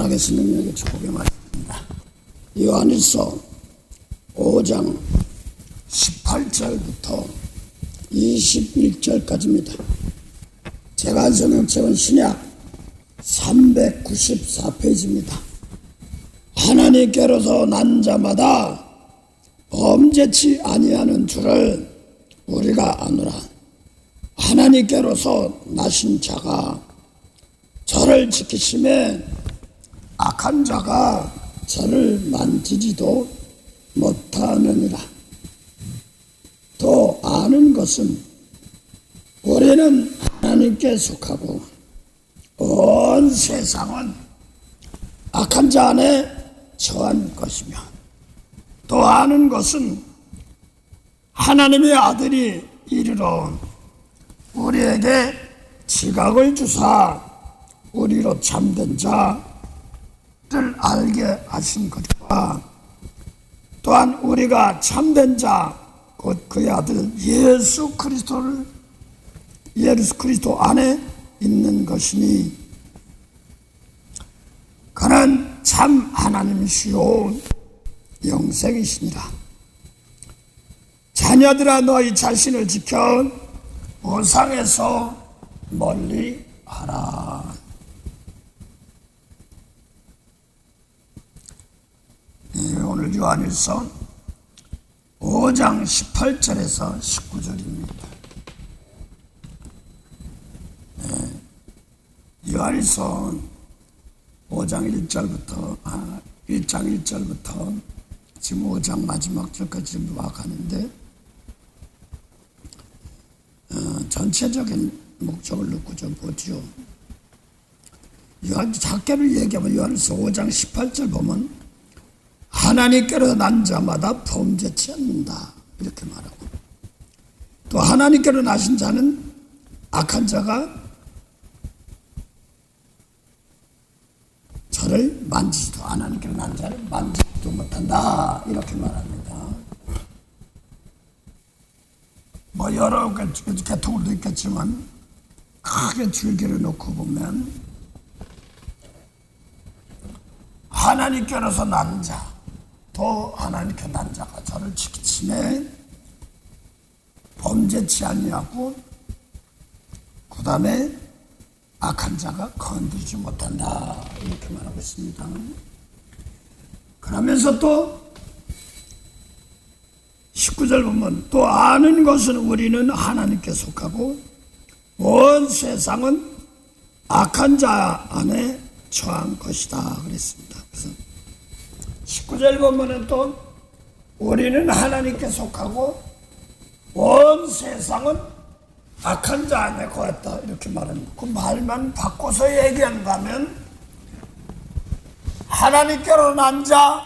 살아계신 능력의 축복의 말씀입니다. 요한일서 5장 18절부터 21절까지입니다. 제가 한 성경책은 신약 394페이지입니다. 하나님께로서 난 자마다 범죄치 아니하는 줄을 우리가 아노라. 하나님께로서 나신 자가 저를 지키심에 악한 자가 저를 만지지도 못하느니라. 또 아는 것은 우리는 하나님께 속하고 온 세상은 악한 자 안에 처한 것이며, 또 아는 것은 하나님의 아들이 이르러 우리에게 지각을 주사 우리로 참된 자를 알게 하신 것과, 또한 우리가 참된 자 곧 그의 아들 예수 그리스도 안에 있는 것이니, 그는 참 하나님이시요 영생이시니라. 자녀들아, 너희 자신을 지켜 우상에서 멀리 하라. 오늘 요한일서 5장 18절에서 19절입니다. 요한일서 5장 1절부터 지금 5장 마지막 절까지 와 가는데, 전체적인 목적을 놓고 좀 보죠. 작게를 얘기하면 요한일서 5장 18절 보면 하나님께로 난 자마다 범죄치 않는다 이렇게 말하고, 또 하나님께로 나신 자는 악한 자가 저를 만지지도, 하나님께로 난 자를 만지지도 못한다 이렇게 말합니다. 여러 계통도 있겠지만 크게 줄기를 놓고 보면 하나님께로서 난 자, 또 하나님께 난 자가 저를 지키심에 범죄치 아니하고, 그 다음에 악한 자가 건드리지 못한다 이렇게 말하고 있습니다. 그러면서 또 19절 보면 또 아는 것은 우리는 하나님께 속하고 온 세상은 악한 자 안에 처한 것이다 그랬습니다. 그래서 19절 보면은 또 우리는 하나님께 속하고 온 세상은 악한 자 안에 거했다 이렇게 말합니다. 그 말만 바꿔서 얘기한다면 하나님께로 난 자,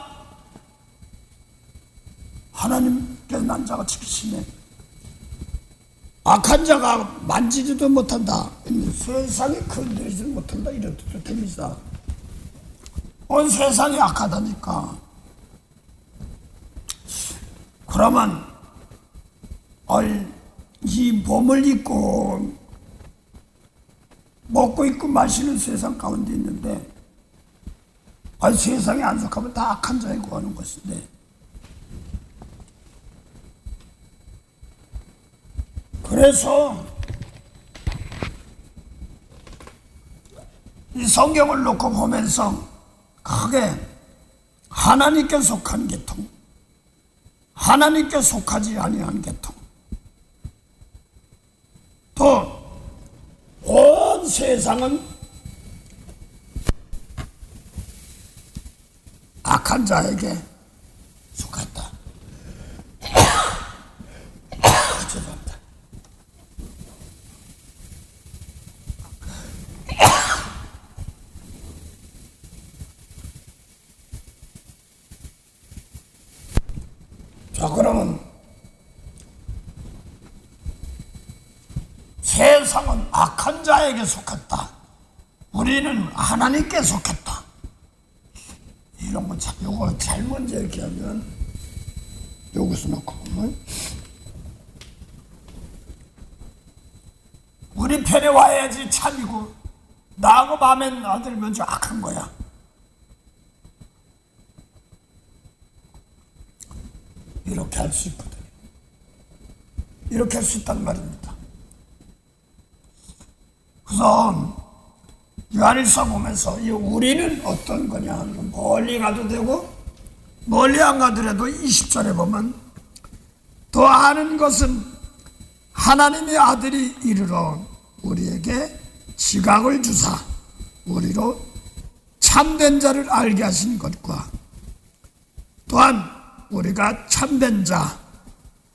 하나님께 난 자가 지키시네, 악한 자가 만지지도 못한다, 세상이 건드리지 못한다 이런 뜻도 됩니다. 온 세상이 악하다니까. 그러면 이 몸을 입고 먹고 입고 마시는 세상 가운데 있는데, 세상에 안 속하면 다 악한 자에 구하는 것인데, 그래서 이 성경을 놓고 보면서 크게 하나님께 속한 계통, 하나님께 속하지 아니한 계통, 또 온 세상은 악한 자에게 속했다. 죄송합니다. 자, 그러면 세상은 악한 자에게 속했다, 우리는 하나님께 속했다, 이런 거 요거 잘못 얘기하면 여기서 놓고 보면 우리 편에 와야지 참이고, 나하고 마음에 안 들면 좀 악한 거야. 이렇게 할 수 있거든요. 이렇게 할 수 있단 말입니다. 그래서 요한일서 보면서 이 우리는 어떤 거냐, 멀리 가도 되고 멀리 안 가더라도 20절에 보면 더 아는 것은 하나님의 아들이 이르러 우리에게 지각을 주사 우리로 참된 자를 알게 하신 것과 또한 우리가 참된 자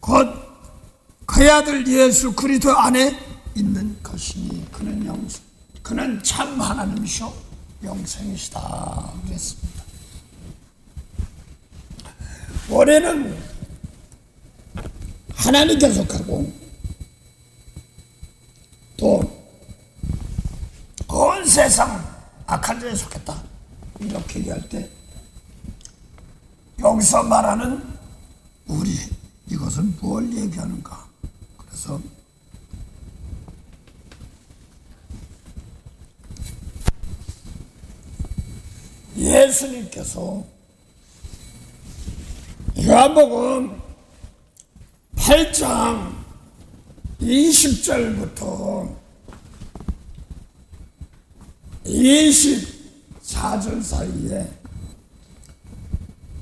곧 그의 아들 예수 그리스도 안에 있는 것이니 그는 참 하나님이시오 영생이시다 그랬습니다. 올해는 하나님께 속하고 또 온 세상 악한 자에 속했다 이렇게 얘기할 때 여기서 말하는 우리 이것은 뭘 얘기하는가? 그래서 예수님께서 요한복음 8장 20절부터 24절 사이에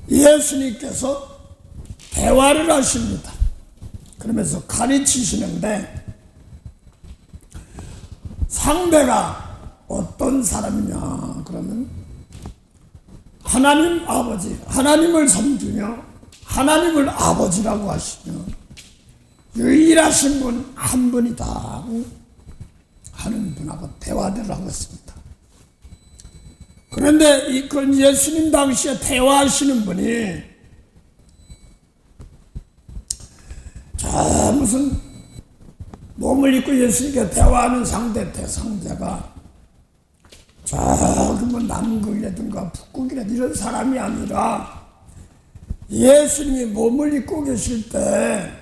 예수님께서 대화를 하십니다. 그러면서 가르치시는데 상대가 어떤 사람이냐 그러면 하나님 아버지, 하나님을 섬기며 하나님을 아버지라고 하시며 유일하신 분 한 분이다 하는 분하고 대화를 하고 있습니다. 그런데 이건 예수님 당시에 대화하시는 분이 자 무슨 몸을 입고 예수님께 대화하는 대상자가 저기 뭐 남극이라든가 북극이라든가 이런 사람이 아니라 예수님이 몸을 입고 계실 때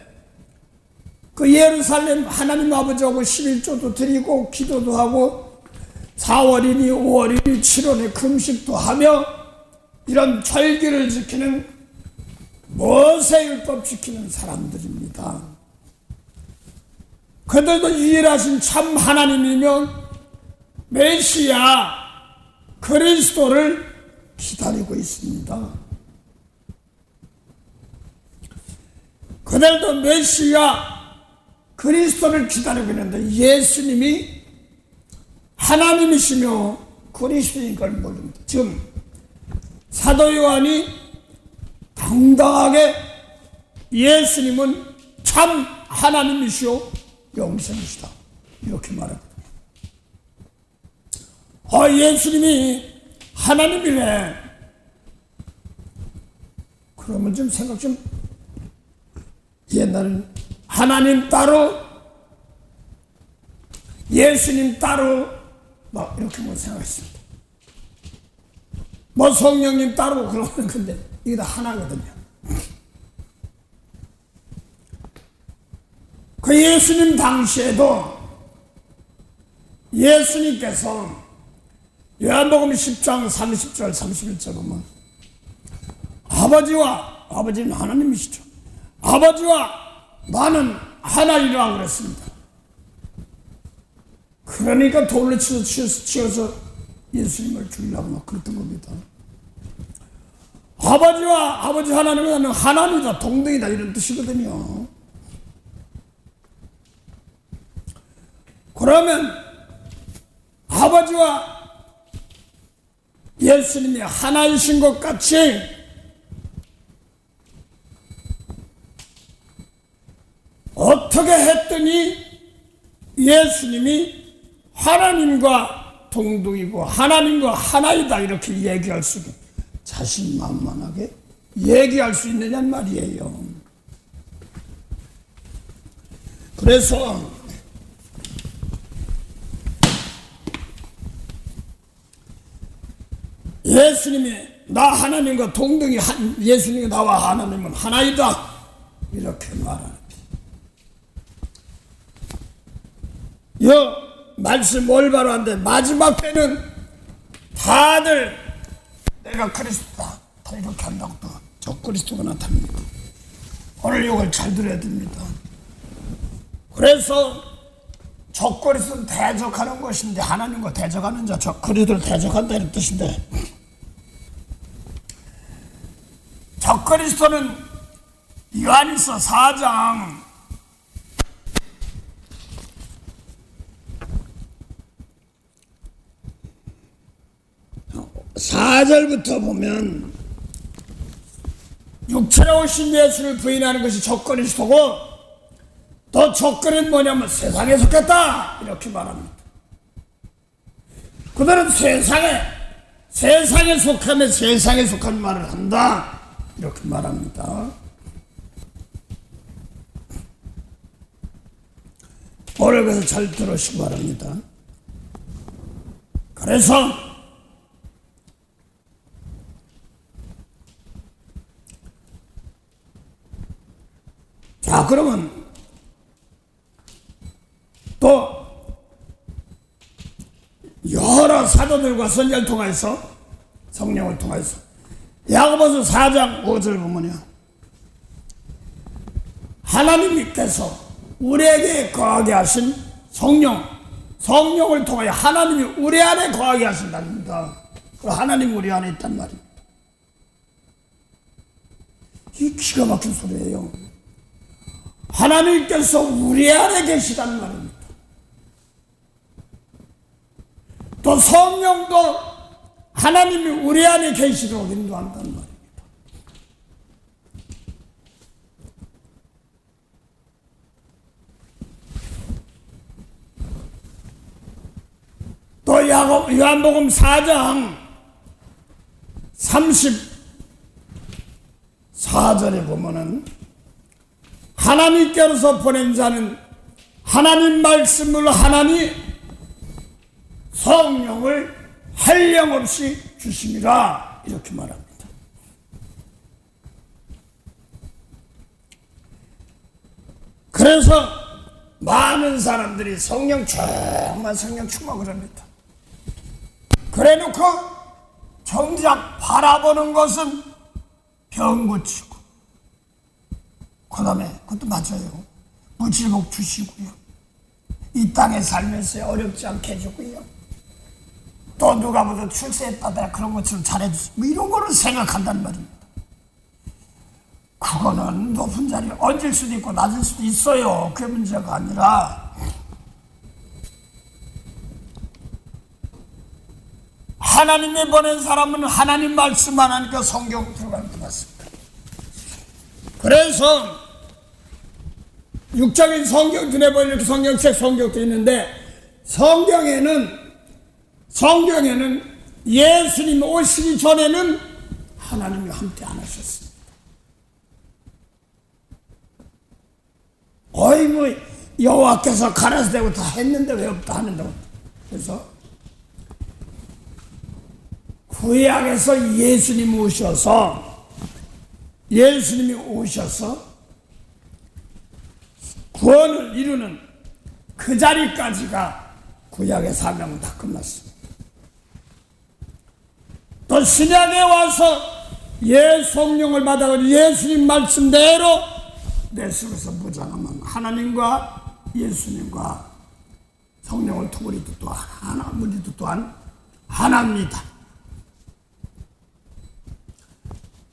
그 예루살렘 하나님 아버지하고 11조도 드리고 기도도 하고 4월이니 5월이니 7월에 금식도 하며 이런 절기를 지키는 모세율법 지키는 사람들입니다. 그들도 유일하신 참 하나님이며 메시아 그리스도를 기다리고 있습니다. 그들도 메시아 그리스도를 기다리고 있는데 예수님이 하나님이시며 그리스도인 걸 모릅니다. 지금 사도 요한이 당당하게 예수님은 참 하나님이시오 영생이시다 이렇게 말하거든요. 예수님이 하나님이래. 그러면 좀 생각 좀 옛날에는 하나님 따로 예수님 따로 막 이렇게 뭐 생각했습니다. 뭐 성령님 따로 그러는 건데 이게 다 하나거든요. 그 예수님 당시에도 예수님께서 요한복음 10장 30절 31절 보면 아버지는 하나님이시죠. 아버지와 나는 하나이라고 그랬습니다. 그러니까 돌로 치어서 예수님을 죽이려고 막 그랬던 겁니다. 아버지와 아버지 하나님은 나는 하나님이다 동등이다 이런 뜻이거든요. 그러면 아버지와 예수님이 하나이신 것 같이 어떻게 했더니 예수님이 하나님과 동등이고 하나님과 하나이다 이렇게 얘기할 수 있는 자신만만하게 얘기할 수 있느냐는 말이에요. 그래서 예수님이 나 하나님과 동등이 예수님이 나와 하나님은 하나이다 이렇게 말하는 이 말씀 올바로 한데 마지막 때는 다들 내가 그리스도다 다 이렇게 한다고 또 저 그리스도가 나타납니다. 오늘 이걸 잘 들어야 됩니다. 그래서 적그리스도는 대적하는 것인데, 하나님과 대적하는 자, 그리스도를 대적한다 이런 뜻인데, 적그리스도는 요한일서 4장 4절부터 보면 육체에 오신 예수를 부인하는 것이 적그리스도고, 또 적그리스도는 뭐냐면 세상에 속했다 이렇게 말합니다. 그들은 세상에 속하면 세상에 속한 말을 한다 이렇게 말합니다. 오늘 그래서 잘 들으시기 바랍니다. 그래서 자, 그러면 또 여러 사도들과 선지자를 통해서, 성령을 통해서 야고보서 4장 5절 보면요, 하나님께서 우리에게 거하게 하신 성령을 통하여 하나님이 우리 안에 거하게 하신답니다. 하나님이 우리 안에 있단 말입니다. 이 기가 막힌 소리예요. 하나님께서 우리 안에 계시단 말입니다. 또 성령도 하나님이 우리 안에 계시도록 인도한단 말입니다. 또 요한복음 4장 34절에 보면은 하나님께로서 보낸 자는 하나님 말씀으로 하나님 성령을 한량없이 주심이라 이렇게 말합니다. 그래서 많은 사람들이 정말 성령 충만을 합니다. 그래놓고 정작 바라보는 것은 병 고치고, 그 다음에 그것도 맞아요, 무질복 주시고요, 이 땅에 살면서 어렵지 않게 해주고요, 또 누가 보다 출세했다더라 그런 것처럼 잘해주세요, 뭐 이런 거를 생각한단 말입니다. 그거는 높은 자리에 얹을 수도 있고 낮을 수도 있어요. 그게 문제가 아니라 하나님이 보낸 사람은 하나님 말씀만 하니까 성경 들어가는 것 같습니다. 그래서 육적인 성경 눈에 보이는 이렇게 성경책 성경도 있는데, 성경에는 예수님 오시기 전에는 하나님이 함께 안 하셨습니다. 어이 뭐 여호와께서 가라사대고 다 했는데 왜 없다 하는다고. 그래서 구약에서 예수님이 오셔서 구원을 이루는 그 자리까지가 구약의 사명은 다 끝났습니다. 또 신약에 와서 성령을 받아서 예수님 말씀대로 내 속에서 무장하면 하나님과 예수님과 성령을 통해 우리도 또한 하나입니다.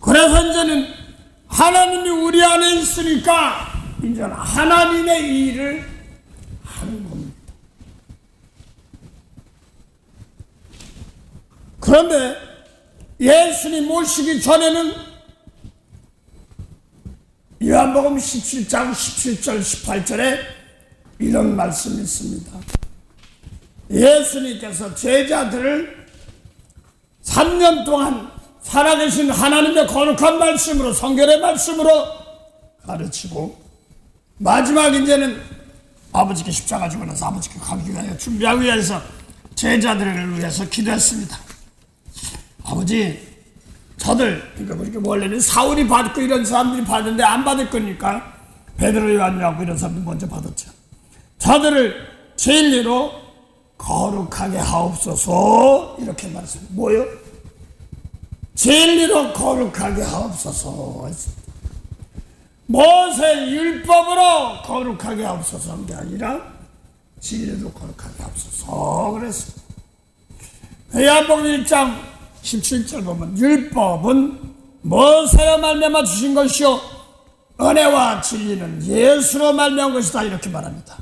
그래서 이제는 하나님이 우리 안에 있으니까 이제는 하나님의 일을 하는 겁니다. 그런데 예수님 오시기 전에는 요한복음 17장 17절 18절에 이런 말씀이 있습니다. 예수님께서 제자들을 3년 동안 살아계신 하나님의 거룩한 말씀으로, 성결의 말씀으로 가르치고, 마지막 이제는 아버지께 십자가 지고 나서 아버지께 가기 위하여 준비하기 위해서 제자들을 위해서 기도했습니다. 아버지, 저들, 그러니까 원래는 사울이 받고 이런 사람들이 받는데 안 받을 거니까 베드로, 요한하고 이런 사람들 먼저 받았죠. 저들을 진리로 거룩하게 하옵소서 이렇게 말했습니다. 뭐요? 진리로 거룩하게 하옵소서. 모세 율법으로 거룩하게 하옵소서 한 게 아니라 진리로 거룩하게 하옵소서 그랬습니다. 요한복음 1장 17절 보면 율법은 모세로 말미암아 주신 것이요 은혜와 진리는 예수로 말미암은 것이다 이렇게 말합니다.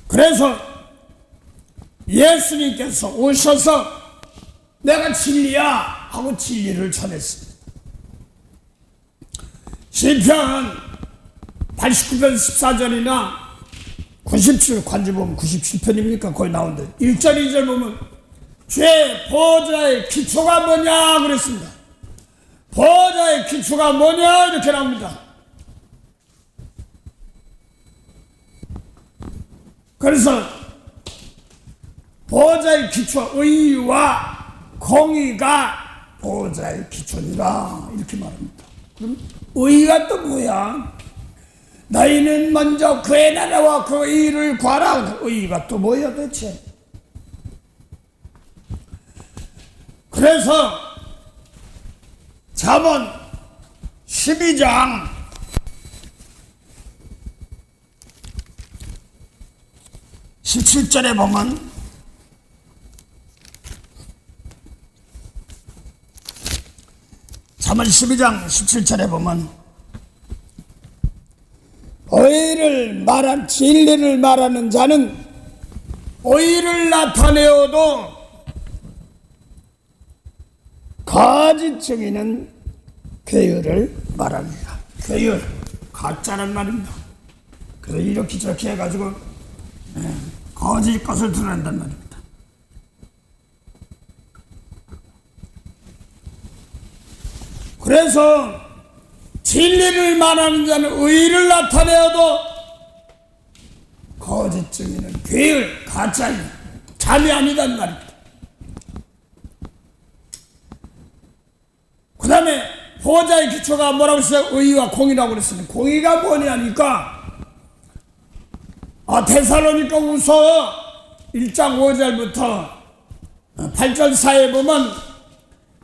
그래서 예수님께서 오셔서 내가 진리야 하고 진리를 전했습니다. 시편 89편 14절이나 97 관지 보면 97편입니까? 거기 나오는데 1절 2절 보면 주의 보좌의 기초가 뭐냐 그랬습니다. 보좌의 기초가 뭐냐 이렇게 나옵니다. 그래서 보좌의 기초 의와 공의가 보좌의 기초니라 이렇게 말합니다. 그럼 의가 또 뭐야? 너희는 먼저 그의 나라와 그 의를 구하라. 의가 또 뭐야 대체? 그래서 잠언 12장 17절에 보면 잠언 12장 17절에 보면 진리를 말하는 자는 의를 나타내어도 거짓 증인은 괴율을 말합니다. 괴율, 가짜란 말입니다. 그래서 이렇게 저렇게 해가지고 거짓 것을 드러낸단 말입니다. 그래서 진리를 말하는 자는 의를 나타내어도 거짓 증인은 괴율, 가짜인 잠이 아니단 말입니다. 그 다음에 보호자의 기초가 뭐라고 했어요? 의와 공의라고 그랬습니다. 공의가 뭐냐니까 데살로니가 후서 1장 5절부터 8절 사이에 보면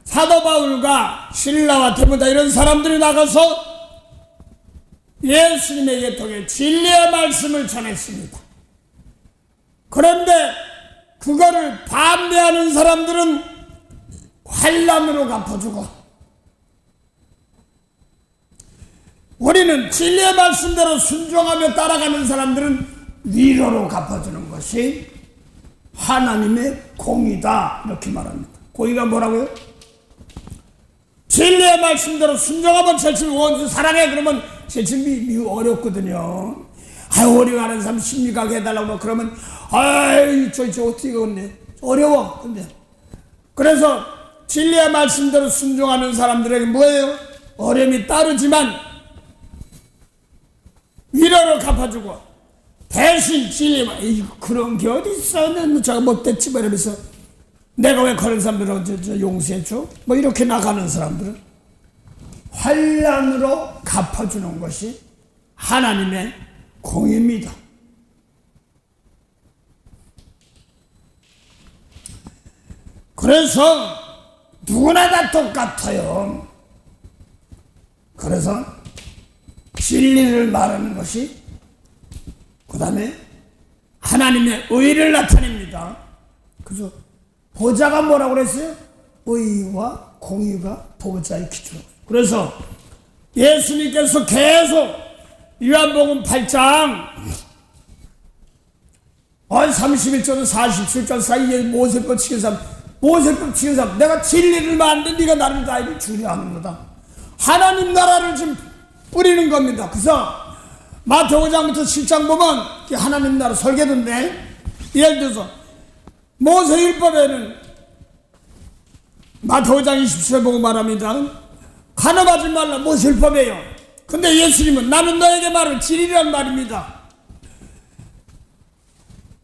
사도 바울과 실라와 디모데 이런 사람들이 나가서 예수님의 계통에 진리의 말씀을 전했습니다. 그런데 그거를 반대하는 사람들은 환난으로 갚아주고 우리는 진리의 말씀대로 순종하며 따라가는 사람들은 위로로 갚아주는 것이 하나님의 공의다 이렇게 말합니다. 공의가 뭐라고요? 진리의 말씀대로 순종하면 제칠 원수 사랑해 그러면 제칠 미우 어렵거든요. 어려워하는 사람 심리가게 해달라고 그러면 저 어떻게 그러네 어려워. 근데 그래서 진리의 말씀대로 순종하는 사람들에게 뭐예요? 어려움이 따르지만 위로로 갚아주고 대신 진리만 그런 게 어디 있어? 저가 못됐지 이러면서 내가 왜 그런 사람들을 용서해줘? 이렇게 나가는 사람들은 환난으로 갚아주는 것이 하나님의 공의입니다. 그래서 누구나 다 똑같아요. 그래서 진리를 말하는 것이 그 다음에 하나님의 의를 나타냅니다. 그래서 보좌가 뭐라고 그랬어요? 의와 공의가 보좌의 기초. 그래서 예수님께서 계속 요한복음 8장 31절에서 47절 사이에 모세법 지킨 사람 내가 진리를 말하는데 네가 나를 다 주려 하는 거다. 하나님 나라를 지금 뿌리는 겁니다. 그래서 마태복음 5장부터 7장 보면 하나님 나라 설계도인데 예를 들어서 모세율법에는 마태복음 5장 27절 보고 말합니다. 간음하지 말라 모세율법이에요. 근데 예수님은 나는 너에게 말을 진리란 말입니다.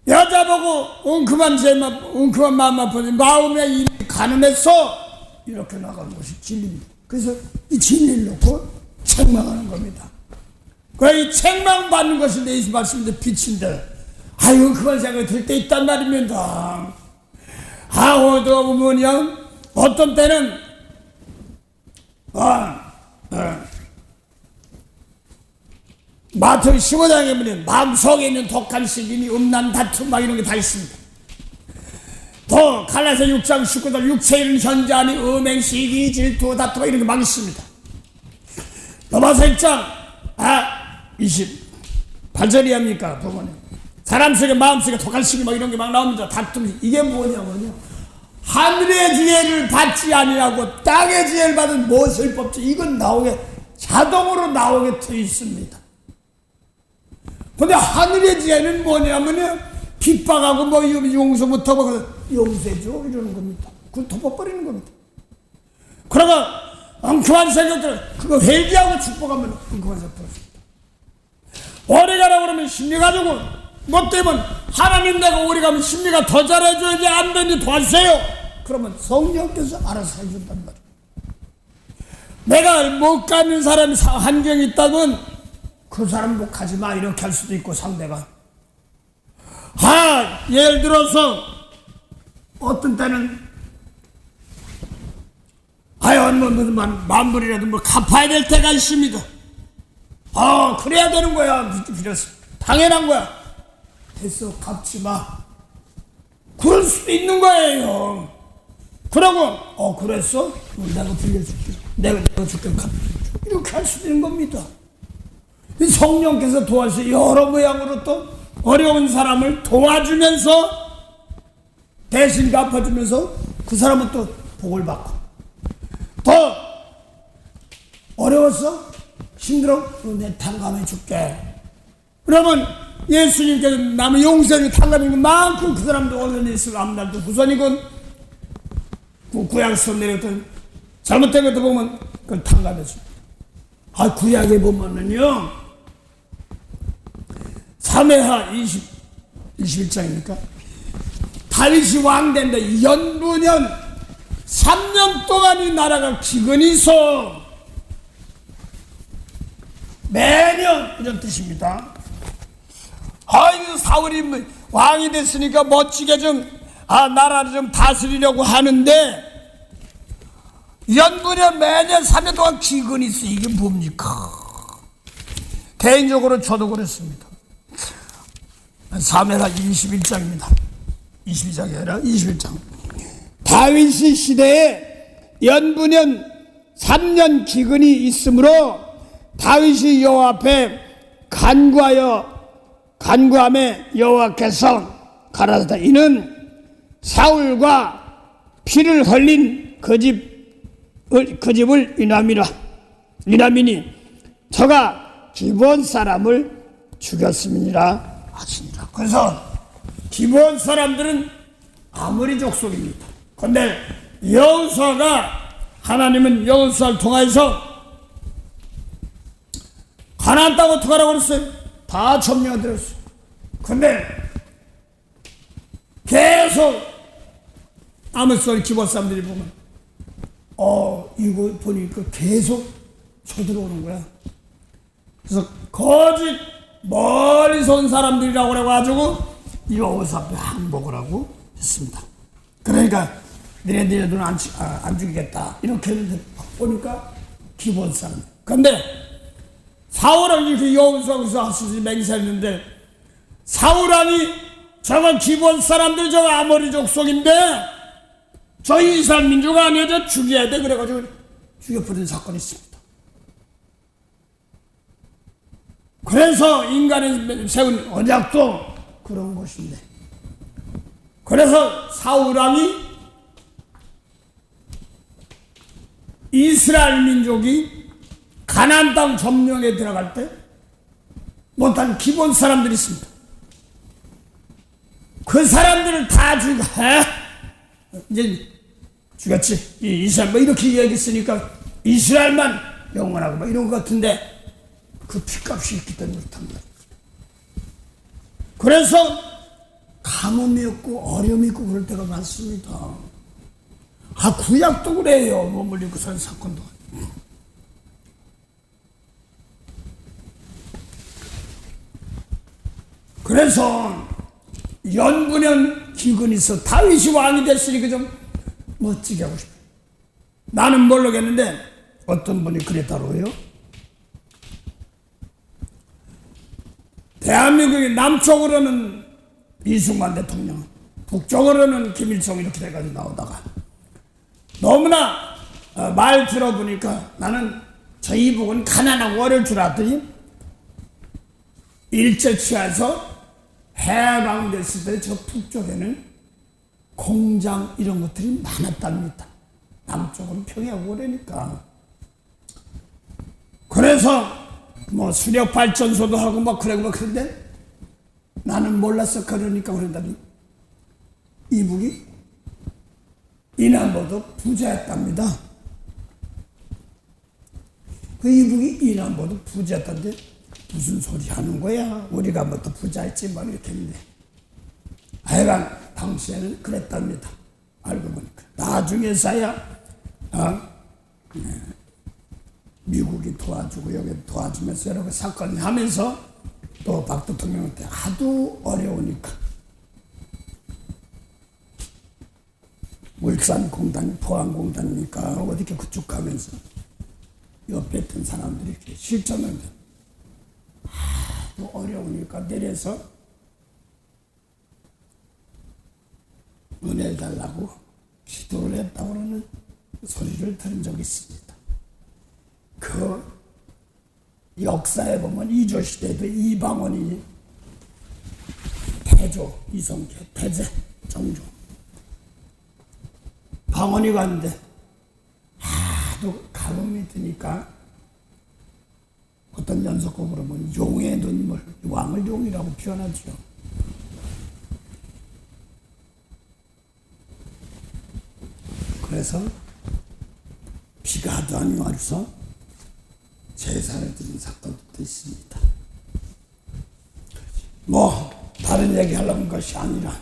여자 보고 웅큼한 마음 아프니 마음에 이미 간음했어 이렇게 나가는 것이 진리입니다. 그래서 이 진리를 놓고 책망하는 겁니다. 이 책망받는 것이 내 예수 말씀인데 빛인데 그런 생각이 들 때 있단 말입니다. 어떤 때는 마태복음 15장에 보면 마음속에 있는 독한 시기니 음란 다툼 막 이런 게 다 있습니다. 또 갈라디아 6장 19절 육체에 있는 현자니 음행 시기 질투 다툼 이런 게 막 있습니다. 로마서 1장 28절이 합니까 보면 사람 속에 마음속에 독한 시기 막 이런 게 막 나옵니다. 다툼 이게 뭐냐면요 하늘의 지혜를 받지 아니하고 땅의 지혜를 받은 무엇을 법지 이건 나오게 자동으로 나오게 되어 있습니다. 근데 하늘의 지혜는 뭐냐면요 핍박하고 뭐 용서부터 뭐 용서해줘 이러는 겁니다. 그걸 덮어버리는 겁니다. 그러가 엉큼한 생각들 그거 회개하고 축복하면 엉큼한 생각 들었습니다. 오래 가라고 그러면 심리 가지고 뭐 때문에 하나님 내가 오래 가면 심리가 더 잘해줘야지 안 되니 도와주세요. 그러면 성령께서 알아서 해준단 말이에요. 내가 못 가는 사람이 환경이 있다면 그 사람 못 가지 마 이렇게 할 수도 있고 상대가 예를 들어서 어떤 때는 무슨 만불이라도 뭐 갚아야 될 때가 있습니다. 그래야 되는 거야. 당연한 거야. 됐어 갚지 마. 그럴 수도 있는 거예요. 그러고 그랬어? 내가 빌려줄게. 내가 줄게. 이렇게 할 수도 있는 겁니다. 성령께서 도와주세요. 여러 모양으로 또 어려운 사람을 도와주면서 대신 갚아주면서 그 사람은 또 복을 받고 더 어려웠어? 힘들어? 내 탕감해 줄게. 그러면 예수님께서 남의 용서를 탕감인 만큼 그 사람도 어려운 일 있으면 앞날도 후손이건 구약서 내렸던 잘못된 것도 보면 그걸 탕감해 줍니다. 구약에 보면은요 사메하 21장이니까 다윗이 왕 된데 연부년 3년 동안 이 나라가 기근이 있어. 매년 이런 뜻입니다. 이거 사울이 왕이 됐으니까 멋지게 좀 나라를 좀 다스리려고 하는데 연부년 매년 3년 동안 기근이 있어. 이게 뭡니까? 개인적으로 저도 그랬습니다. 사무엘하 21장입니다. 22장이 아니라 21장. 다윗의 시대에 연부년 3년 기근이 있으므로 다윗이 여호와 앞에 간구함에 여호와께서 가라사대 이는 사울과 피를 흘린 그 집을 인함이니 저가 기브온 사람을 죽였음이니라 하시니라. 그래서 기브온 사람들은 아모리 족속입니다. 그런데 하나님은 여호수아를 통해서 가나안 땅 어떡하라고 그랬어요? 다 점령해드렸어요. 근데 계속 아모스 기브온 사람들이 보면 이거 보니까 계속 쳐들어오는 거야. 그래서 거짓 멀리서 온 사람들이라고 그래가지고 여호수아 앞에 항복을 하고 했습니다. 그러니까 너네들은 안 죽이겠다 이렇게 했는데 보니까 기브온 사람. 근데 사울왕이 그 여호수아에서 하시지 맹세했는데 사울왕이 저거 기브온 사람들 저거 아모리 족속인데 저 이스라엘 민족 아니야 저 죽여야 돼 그래가지고 죽여버린 사건이 있습니다. 그래서 인간이 세운 언약도 그런 것인데 그래서 사울왕이 이스라엘 민족이 가나안 땅 점령에 들어갈 때 못한 기본 사람들이 있습니다. 그 사람들을 다 이제 죽였지. 이스라엘 뭐 이렇게 이야기했으니까 이스라엘만 영원하고 뭐 이런 것 같은데 그 핏값이 있기 때문에 그렇답니다. 그래서 가뭄이 없고 어려움이 있고 그럴 때가 많습니다. 구약도 그래요. 몸을 입고 사는 사건도. 그래서 연분연 기근이 있어. 다윗이 왕이 됐으니까 좀 멋지게 하고 싶어요. 나는 모르겠는데 어떤 분이 그랬다고요. 대한민국이 남쪽으로는 이승만 대통령, 북쪽으로는 김일성 이렇게 돼가지고 나오다가 너무나 말 들어보니까 나는 저 이북은 가난하고 어려울 줄 알았더니 일제 치하에서 해방됐을 때 저 북쪽에는 공장 이런 것들이 많았답니다. 남쪽은 평야고 그러니까. 그래서 뭐 수력 발전소도 하고 막 그러고 그런데 나는 몰랐어. 그러니까 그런다니 이북이 이남보도 부자였답니다. 그 이북이 이남보도 부자였다는데 무슨 소리 하는 거야? 우리가 뭐 또 부자였지 뭐 이렇게 했는데 하여간 당시에는 그랬답니다. 알고 보니까 나중에서야 미국이 도와주고 여기 도와주면서 여러 사건이 하면서 또 박 대통령한테 하도 어려우니까 울산공단, 포항공단이니까 어디게 그쪽 가면서 옆에 있던 사람들이 이렇게 실전을 하도 어려우니까 내려서 은혜를 달라고 기도를 했다고 하는 소리를 들은 적이 있습니다. 그 역사에 보면 이조 시대도 이방원이 태조, 이성계, 태제, 정조 방언이 갔는데 하도 가뭄이 드니까 어떤 연속곡으로 보면 용의 눈물, 왕을 용이라고 표현하죠. 그래서 비가 하도 안 와서 제사를 드린 사건도 있습니다. 뭐 다른 얘기 하려는 것이 아니라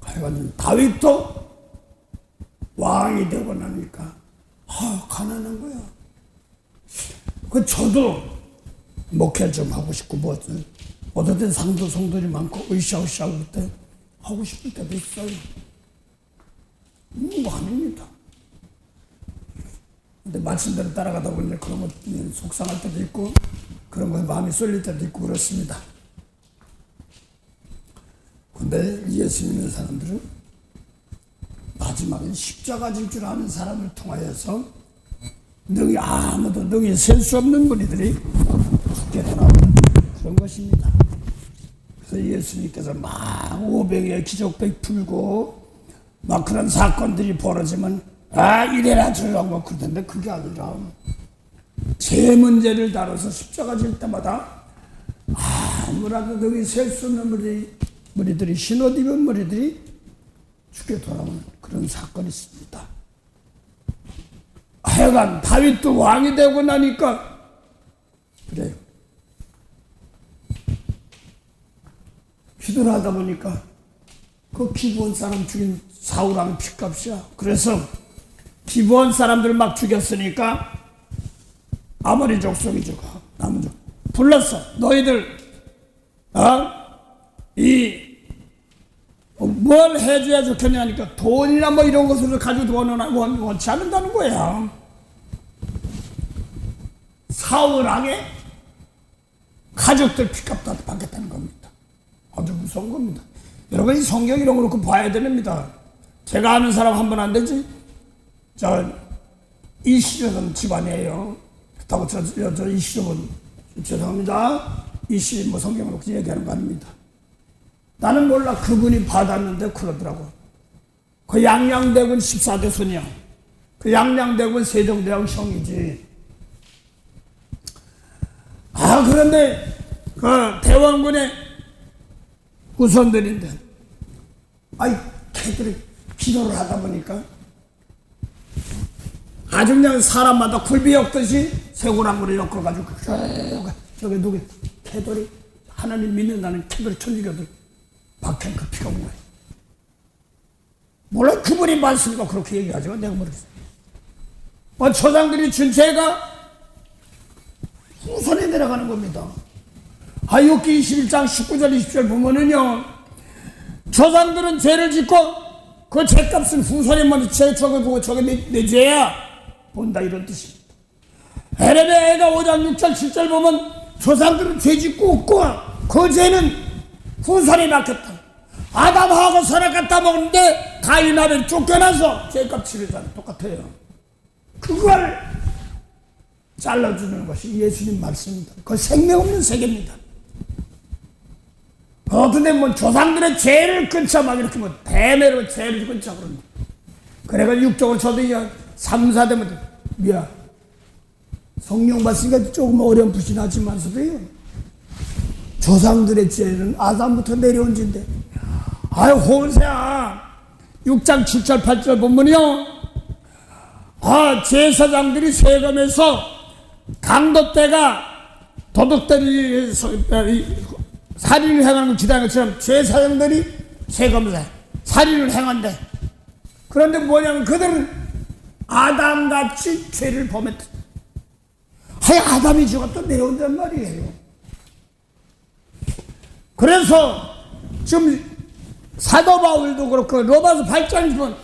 하여간 다윗도 왕이 되고 나니까 가난한 거야. 그 저도 목회를 좀 하고 싶고 뭐 어쨌든 상도 성도들이 많고 으쌰으쌰 그때 하고 싶을 때도 있어요. 아닙니다. 근데 말씀대로 따라가다 보니 그런 것 속상할 때도 있고 그런 거에 마음이 쏠릴 때도 있고 그렇습니다. 근데 예수 믿는 사람들은 마지막엔 십자가 질 줄 아는 사람을 통하여서 아무도 능히 셀 수 없는 무리들이 죽게 돌아오는 그런 것입니다. 그래서 예수님께서 막 오병이어 기적 베풀고 막 그런 사건들이 벌어지면 이래라 저래라 그러던데 그게 아니라 제 문제를 다뤄서 십자가 질 때마다 아무라도 능히 셀 수 없는 무리들이 신옷 입은 무리들이 죽게 돌아오는 그런 사건이 있습니다. 하여간 다윗도 왕이 되고 나니까 그래요. 기도를 하다 보니까 그 기브온 사람 죽인 사울왕 핏값이야. 그래서 기브온 사람들 막 죽였으니까 아모리 족속이죠. 남은 족 불렀어. 너희들 뭘 해줘야 좋겠냐니까 돈이나 뭐 이런 것으로 가지고 원치 않는다는 거야. 사울왕의 가족들 핏값 다 받겠다는 겁니다. 아주 무서운 겁니다. 여러분 이 성경 이런 거 놓고 봐야 됩니다. 제가 아는 사람 한 번 안 되지? 이시조는 집안이에요. 그렇다고 저 이시조는 죄송합니다. 이시 뭐 성경을 놓고 얘기하는 거 아닙니다. 나는 몰라. 그분이 받았는데 그러더라고. 그 양양대군 14대 손이야. 그 양양대군 세종대왕 형이지. 그런데 그 대왕군의 후손들인데 걔들이 기도를 하다 보니까 아주 그냥 사람마다 굴비 엮듯이 쇠고랑물을 엮어가지고 저기 누구 캐돌이 하나님 믿는다는 캐돌이 천주교들 박해한 그 피가 온 거예요. 물론 그분이 말씀이고 그렇게 얘기하지만 내가 모르겠어요. 조상들이 준 죄가 후손에 내려가는 겁니다. 욥기 21장 19절 20절 보면은요, 조상들은 죄를 짓고 그 죄값은 후손에 먼저 저거 보고 저게 내 죄야 본다 이런 뜻입니다. 에레미야가 5장 6절 7절 보면 조상들은 죄 짓고 없고 그 죄는 후손이 맡겼다. 아담하고 선악 갖다 먹는데 가인 아벨 쫓겨나서 죄값 치르잖아. 똑같아요. 그걸 잘라주는 것이 예수님 말씀입니다. 그 생명 없는 세계입니다. 근데 뭐 조상들의 죄를 끊자 막 이렇게 뭐 대매로 죄를 끊자 그럽니다. 그래가 육적으로 저도 3, 4대면 미안. 성령 받으니까 조금 어렴풋이하지만서도요. 조상들의 죄는 아담부터 내려온 죄인데, 아유 호세아 6장 7절 8절 보면요, 제사장들이 세금에서 강도 때가 도둑들이 살인을 행하는 걸 기다린 것처럼 제사장들이 세금에서 살인을 행한대. 그런데 뭐냐면 그들은 아담같이 죄를 범했다. 아담이 죽었다 내려온단 말이에요. 그래서 지금 사도 바울도 그렇고 로마서 8장에 보면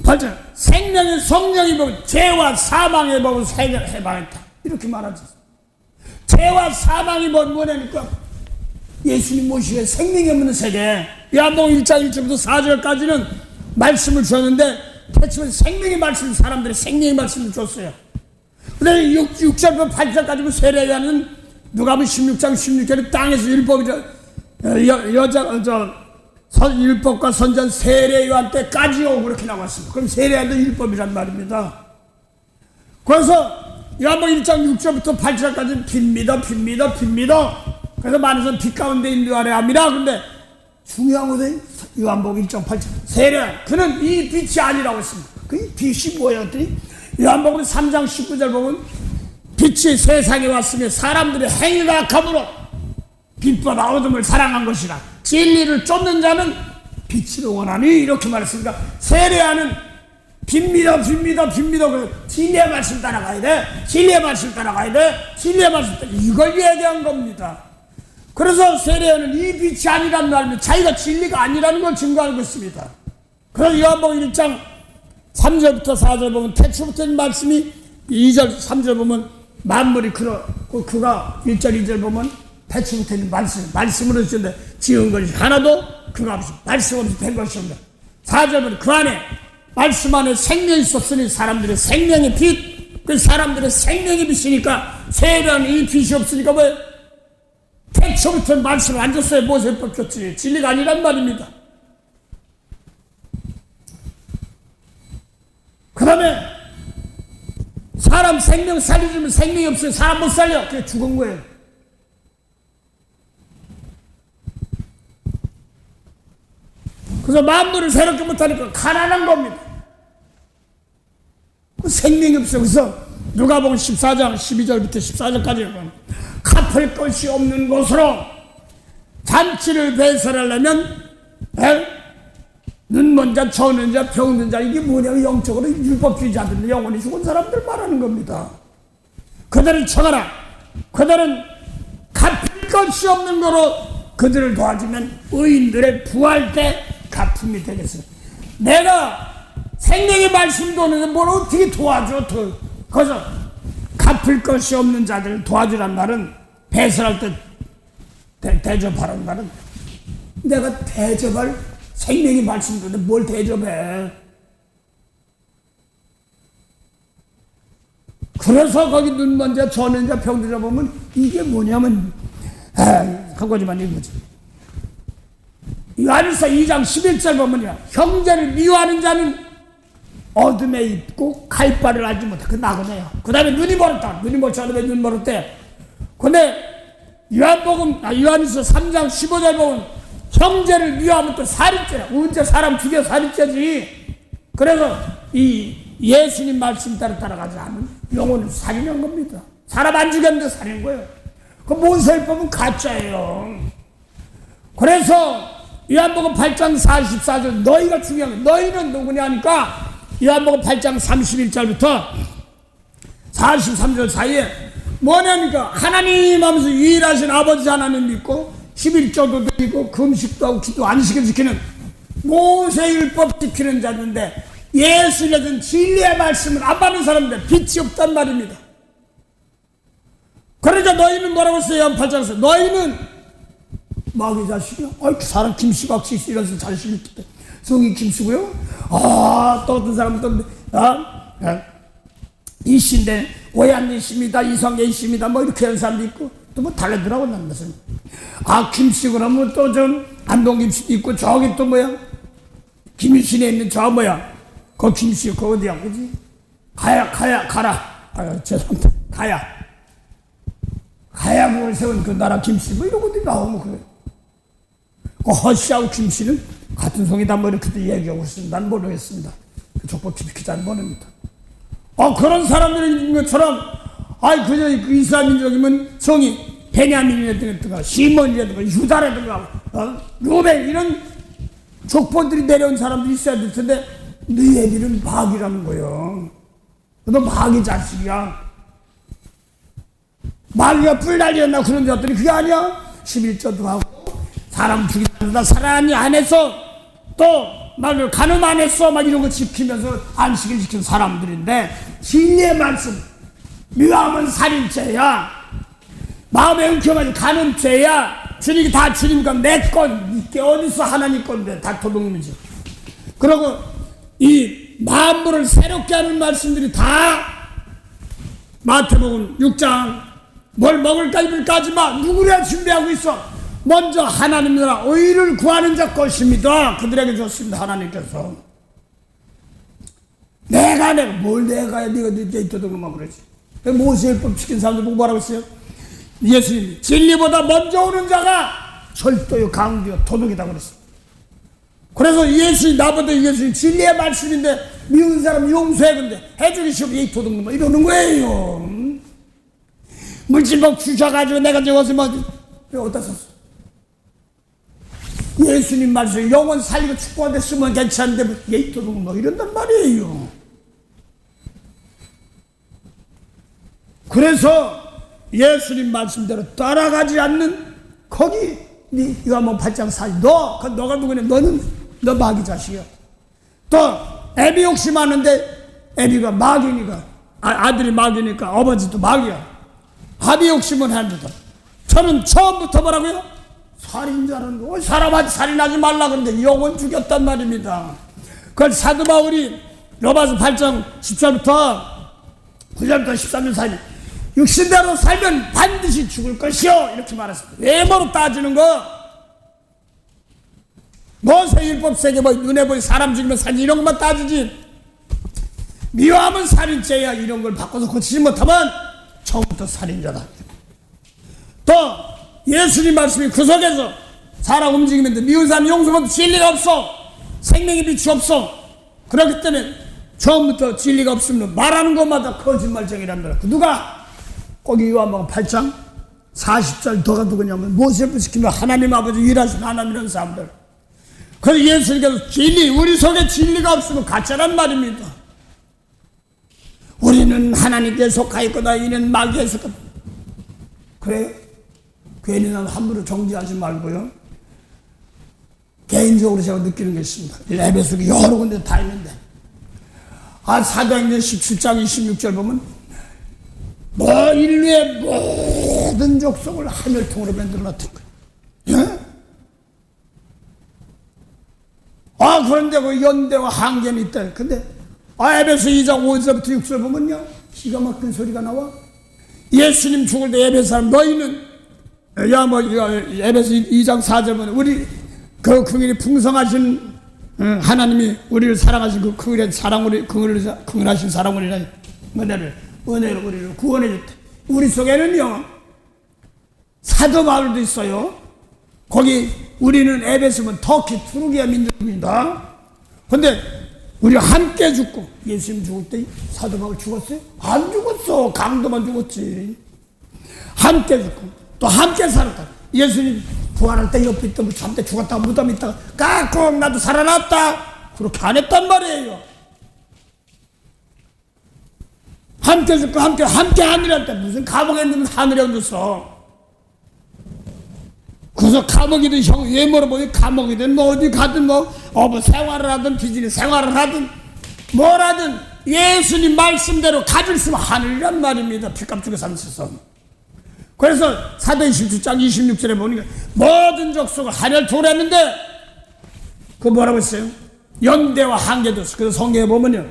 8장 생명의 성령이 보면 죄와 사망의 법을 해방했다 이렇게 말하죠. 죄와 사망이 뭐냐니까 예수님 모시게 생명이 없는 세계. 요한복음 1장 1절부터 4절까지는 말씀을 줬는데 대충 생명의 말씀, 사람들이 생명의 말씀을 줬어요. 근데 6절부터 8절까지 세례요한은 누가복음 16장 16절에 땅에서 율법이죠. 율법과 선전 세례요한 때까지요 그렇게 나왔습니다. 그럼 세례요한도 율법이란 말입니다. 그래서 요한복음 1장 6절부터 8절까지는 핍니다. 그래서 많은 사람 빛 가운데 인도하려 합니다. 근데 중요한 것은 요한복음 1장 8절 세례요한 그는 이 빛이 아니라고 했습니다. 그 빛이 뭐예요? 했더니 요한복음 3장 19절 보면 빛이 세상에 왔으며 사람들의 행위가 악함으로 빛보다 어둠을 사랑한 것이라 진리를 쫓는 자는 빛을 원하니 이렇게 말했습니다. 세례요한은 빕니다. 그래서 진리의 말씀 따라가야 돼. 진리의 말씀 이걸 얘기한 겁니다. 그래서 세례요한은 이 빛이 아니라는 말입니다. 자기가 진리가 아니라는 걸 증거하고 있습니다. 그래서 요한복음 1장 3절부터 4절 보면 태초부터 말씀이 2절 3절 보면 만물이 그가 1절 2절 보면 태초부터 있는 말씀으로 주셨는데 지은 것이 하나도 그가 없이 말씀 없이 된 것이 없다. 4절 보면 그 안에 말씀 안에 생명이 있었으니 사람들의 생명의 빛, 그 사람들의 생명의 빛이니까 세례요한은 이 빛이 없으니까 왜 태초부터 말씀을 안 줬어요. 모세법 줬지. 진리가 아니란 말입니다. 그 다음에 사람 생명 살려주면 생명이 없어요. 사람 못 살려. 그게 죽은 거예요. 그래서 만물을 새롭게 못하니까 가난한 겁니다. 그 생명이 없어요. 그래서 누가복음 14장 12절부터 14절까지 갚을 것이 없는 곳으로 잔치를 배설하려면 눈먼 자, 저는 자, 병든 자, 이게 뭐냐면 영적으로 율법주의자들, 영원히 죽은 사람들 말하는 겁니다. 그들을 쳐가라. 그들은 갚을 것이 없는 거로 그들을 도와주면 의인들의 부활 때 갚음이 되겠어요. 내가 생명의 말씀도 없는데 뭘 어떻게 도와줘? 그래서 갚을 것이 없는 자들을 도와주란 말은 배설할 때 대접하라는 말은 내가 대접할 생명의 말씀도 없는데 뭘 대접해? 그래서 거기 눈먼 자, 저는 자, 병든 자 보면 이게 뭐냐면 한 가지만 읽어보죠. 요한일서 2장 11절 보면요, 형제를 미워하는 자는 어둠에 있고 갈바를 알지 못해. 그 나그네요. 그 다음에 눈이 멀었다. 눈이 멀지 않으면 눈 멀었대. 근데 요한일서 3장 15절 보면 형제를 미워하면 또 살인죄야. 언제 사람 죽여 살인죄지. 그래서 이 예수님 말씀 따라가지 않으면 영혼을 살인한 겁니다. 사람 안 죽였는데 살인 거예요. 그 모세율법은 가짜예요. 그래서 요한복음 8장 44절 너희가 중요한 거야. 너희는 누구냐 하니까 요한복음 8장 31절부터 43절 사이에 뭐냐니까 하나님 하면서 유일하신 아버지 하나님 믿고 11조도 드리고 금식도 하고 기도 안식을 지키는 모세율법 지키는 자인데 예수님은 진리의 말씀을 안 받는 사람인데 빛이 없단 말입니다. 그러니까 너희는 뭐라고 했어요? 요한 8장에서 너희는 마귀 자식이야. 그 사람 김씨박씨 이런 자식이 있대. 성이 김씨고요. 또 어떤 사람은 또 이씨인데 오해한 이씨입니다. 이성의 이씨입니다. 뭐 이렇게 하는 사람도 있고 또 뭐 달라들라고 난 것은 김씨 그러면 또 좀 안동 김씨도 있고 저기 또 뭐야 김일신에 있는 저 뭐야 그 김씨 그 어디야 그지? 가라. 죄송합니다. 가야국을 세운 그 나라 김씨 뭐 이런 것들이 나오면 그래. 그 허씨하고 김씨는 같은 성이다 뭐 이렇게도 얘기하고 있습니다. 난 모르겠습니다. 그 족보 기자는 모릅니다. 그런 사람들이 있는 것처럼 그저 이스라엘 민족이면 성이 베냐민이라든가 시몬이라든가 유다라든가 루벤 이런 족보들이 내려온 사람들이 있어야 될 텐데 너희들은 마귀라는 거예요. 너 마귀 자식이야. 마귀가 뿔 날렸나 그런 것들이 그게 아니야. 11조도 하고 사람 죽인다 사랑이 안 해서 또 막 간음 안 했어 막 이런 거 지키면서 안식을 지킨 사람들인데 진리의 말씀 미워하면 살인죄야. 마음에 엉켜가지고 간음죄야. 주님이 다 주님과 내 건 이게 어디서 하나님 건데 다 도둑놈이지. 그리고 이 만물을 새롭게 하는 말씀들이 다 마태복음 6장 뭘 먹을까 입을까 하지마. 누구를 준비하고 있어. 먼저 하나님 나라 의를 구하는 자 것입니다. 그들에게 줬습니다. 하나님께서. 내가 뭘 내가야 네가 도둑놈아 그러지. 모세율법 지킨 사람들 보고 뭐라고 했어요? 예수님 진리보다 먼저 오는 자가 절도요 강도요 도둑이다 그랬어요. 그래서 예수님 나보다 예수님 진리의 말씀인데 미운 사람 용서해 근데 해주기 싫으면 이 도둑놈아 이러는 거예요. 물질복 주셔가지고 내가 저것을 뭐 어디다 썼어? 예수님 말씀 영혼 살리고 축복한데 쓰면 괜찮은데 뭐 이 도둑놈아 이런단 말이에요. 그래서 예수님 말씀대로 따라가지 않는 거기 요한복음 8장 4절 너가 누구냐? 너 마귀 자식이야. 또 애비 욕심하는데 애비가 마귀니까 아들이 마귀니까 아버지도 마귀야. 아비 욕심은 한다. 저는 처음부터 뭐라고요? 살인자라는 거. 사람한테 살인하지 말라 그러는데 영혼 죽였단 말입니다. 그걸 사도 바울이 로마서 8장 10절부터 9절부터 13절 사이 육신대로 살면 반드시 죽을 것이요 이렇게 말했습니다. 외모로 따지는 거 모세율법 세계 뭐 눈에 보이 사람 죽이면 살인 이런 것만 따지지 미워하면 살인죄야 이런 걸 바꿔서 고치지 못하면 처음부터 살인자다. 또 예수님 말씀이 그 속에서 사람 움직이는데 미운 사람 용서하면 진리가 없어. 생명의 빛이 없어. 그렇기 때문에 처음부터 진리가 없으면 말하는 것마다 거짓말쟁이란 말이야. 누가 거기 요한복음 8장 40절 더가 누구냐면 모세를 지키면 하나님 아버지 일하신 하나님이라는 사람들. 그래서 예수님께서 진리 우리 속에 진리가 없으면 가짜란 말입니다. 우리는 하나님께 속하였거나 이는 마귀에 속하다. 그래 괜히 난 함부로 정지하지 말고요. 개인적으로 제가 느끼는 게 있습니다. 에베소기 여러 군데 다 있는데 사도행전 17장 26절 보면 인류의 모든 족속을 하늘통으로 만들어 놨던 거예요. 예? 그런데 그 연대와 한계는 있다. 근데 에베소 2장 5절부터 6절 보면요 기가 막힌 소리가 나와. 예수님 죽을 때 에베소 사람 너희는 에베소 2장 4절 보면 우리 그 긍휼이 풍성하신 하나님이 우리를 사랑하신 그 긍휼의 사랑으로 긍휼하신 사랑으로 은혜로 우리를 구원해 줬다. 우리 속에는요 사도 바울도 있어요. 거기 우리는 에베소면 터키 투르기아 민족입니다. 근데 우리가 함께 죽고 예수님 죽을 때 사도 바울 죽었어요? 안 죽었어. 강도만 죽었지. 함께 죽고 또 함께 살았다. 예수님 부활할 때 옆에 있던 잠때 죽었다가 무덤에 있다가 까꿍 나도 살아났다. 그렇게 안 했단 말이에요. 함께 죽고 함께 하늘에 때 무슨 감옥에 있는 하늘에 얹었어. 그래서 감옥이든 외모로 보니 감옥이든 뭐 어디 가든 뭐 생활을 하든 비즈니스 생활을 하든 뭘 하든 예수님 말씀대로 가질 수 있으면 하늘이란 말입니다. 피값 주고 삼으셔서 그래서 사도행 17장 26절에 보니까 모든 족속을 하늘 두랬는데 그 뭐라고 했어요? 연대와 한계도 있어. 그래서 성경에 보면요,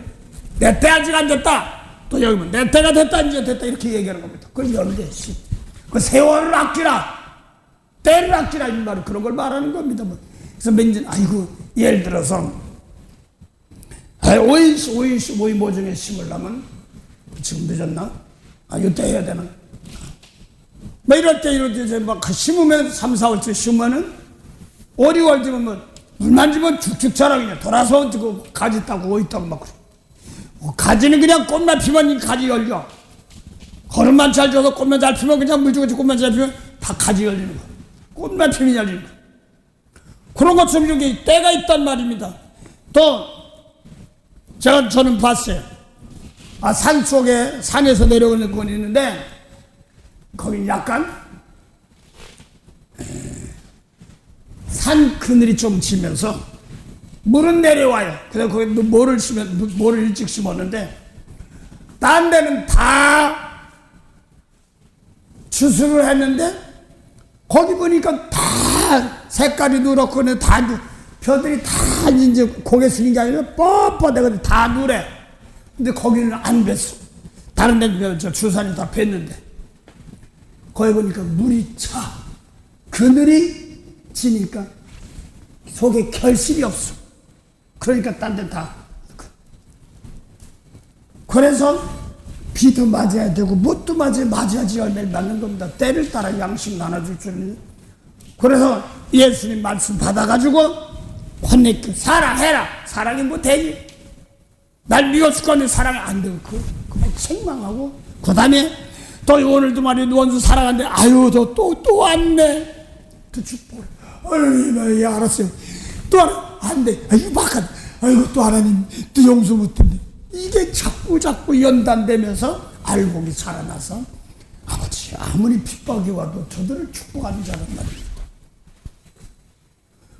내 때 아직 안 됐다, 또 여기 보면 내 때가 됐다, 이제 됐다, 이렇게 얘기하는 겁니다. 그걸 연대, 그 세월을 아끼라, 때를 아끼라, 이 말은 그런 걸 말하는 겁니다. 그래서 아이고, 예를 들어서 오이 모종에 심으려면 지금 늦었나? 이때 해야 되나? 이럴 때 막 심으면 3, 4월쯤 심으면은 5, 6월 되면 물만 주면 쭉쭉 자라. 그냥 돌아서 가지 따고 오이 따고 막 그래. 가지는 그냥 꽃만 피면 가지 열려. 거름만 잘 줘서 꽃만 잘 피면, 그냥 물 주고 꽃만 잘 피면 다 가지 열리는 거야. 꽃만 피면 열리는 거야. 그런 것처럼 이렇게 때가 있단 말입니다. 또 저는 봤어요. 산 속에, 산에서 내려오는 건 있는데 거기 약간 산 그늘이 좀 지면서 물은 내려와요. 그래서 거기 모를 일찍 심었는데, 딴 데는 다 추수를 했는데 거기 보니까 다 색깔이 누렇고 다 벼들이 다 이제 고개 숙인 게 아니라 뻣뻣해. 다 누래. 근데 거기는 안 뱄어. 다른 데는 주산이 다 뱄는데 거기 보니까 물이 차. 그늘이 지니까 속에 결실이 없어. 그러니까 딴 데 다. 그래서 비도 맞아야 되고 뭣도 맞아야지 열매를 맺는 겁니다. 때를 따라 양식 나눠줄 줄은. 그래서 예수님 말씀 받아가지고 혼내기, 사랑해라. 사랑이 뭐 되니? 날 미워 죽겠는데 사랑이 안 되고 그만 책망하고, 그 다음에 또 오늘도 말이야 원수 사랑하는데 아유 또 왔네. 또 축복을. 아유 알았어요. 또 안 돼. 아유 막한. 아이고 또 하나님 또 용서 못했네. 이게 자꾸 연단되면서 알곡이 살아나서 아버지 아무리 핍박이 와도 저들을 축복하는 자란 말입니다.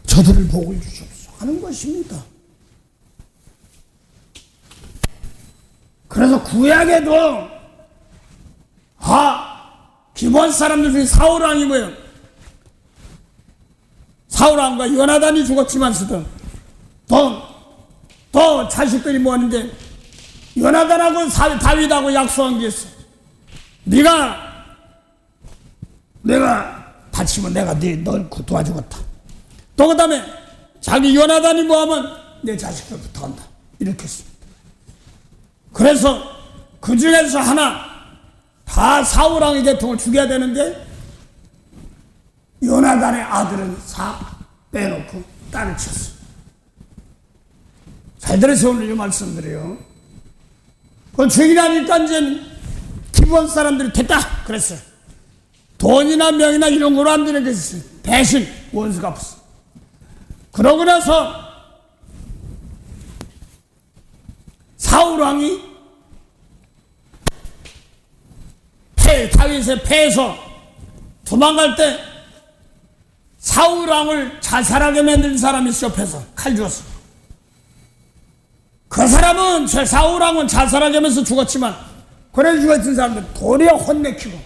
저들을 복을 주십시오 하는 것입니다. 그래서 구약에도 기본 사람들 중에 사울왕이 뭐예요? 사울왕과 요나단이 죽었지만서도 또 자식들이 뭐하는데 요나단하고 다윗하고 약속한 게 있어. 내가 다치면 내가 널 도와주겠다. 또 그 다음에 자기 요나단이 뭐하면 내 자식들부터 한다. 이렇게 했습니다. 그래서 그 중에서 하나 다 사울왕의 계통을 죽여야 되는데 요나단의 아들은 빼놓고 딸을 쳤어. 잘 들으세요. 오늘 이 말씀드려요. 그 죽이라니까 이제 기본 사람들이 됐다 그랬어요. 돈이나 명이나 이런 거로 안 되는 게 있어요. 대신 원수가 없어. 그러고 나서 사울왕이 다윗의 패해서 도망갈 때 사울왕을 자살하게 만든 사람이 있어. 옆에서 칼 주었어. 그 사람은 사울왕은 자살하게 하면서 죽었지만 그래 죽었던 사람들 도리어 혼내키고,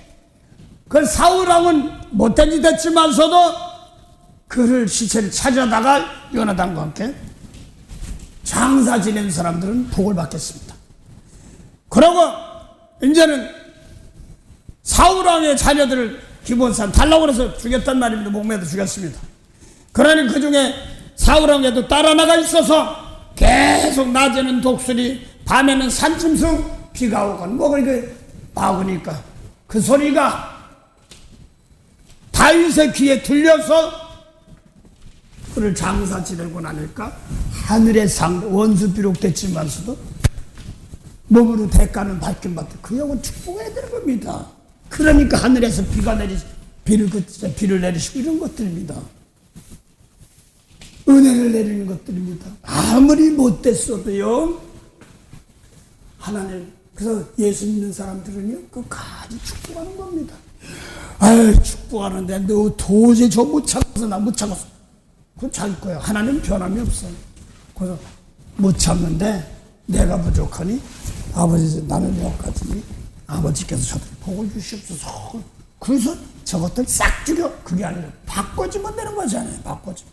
그 사울왕은 못된 짓 했지만서도 그를 시체를 찾아다가 요나단과 함께 장사 지낸 사람들은 복을 받겠습니다. 그러고 이제는 사울왕의 자녀들을 기본산 달라고 해서 죽였단 말입니다. 목매도 죽였습니다. 그러니 그 중에 사울왕에도 딸 하나가 있어서 계속 낮에는 독수리, 밤에는 산짐승, 비가 오건 그러니까 막으니까 그 소리가 다윗의 귀에 들려서 그를 장사 지내고 나니까 하늘의 원수 비록됐지만서도 몸으로 대가는 받긴 받고 그 영혼 축복해야 되는 겁니다. 그러니까 하늘에서 비를 내리시고 이런 것들입니다. 은혜를 내리는 것들입니다. 아무리 못됐어도요, 하나님, 그래서 예수 믿는 사람들은요, 끝까지 축복하는 겁니다. 축복하는데 너 도저히 저 못 참아서 나 못 참았어. 그건 잘 거야. 하나님 변함이 없어. 그래서 못 참는데 내가 부족하니 아버지 나는 여기까지니 아버지께서 저들 복을 주시옵소서. 그래서 저것들 싹 죽여. 그게 아니라 바꿔주면 되는 거잖아요. 바꿔주면.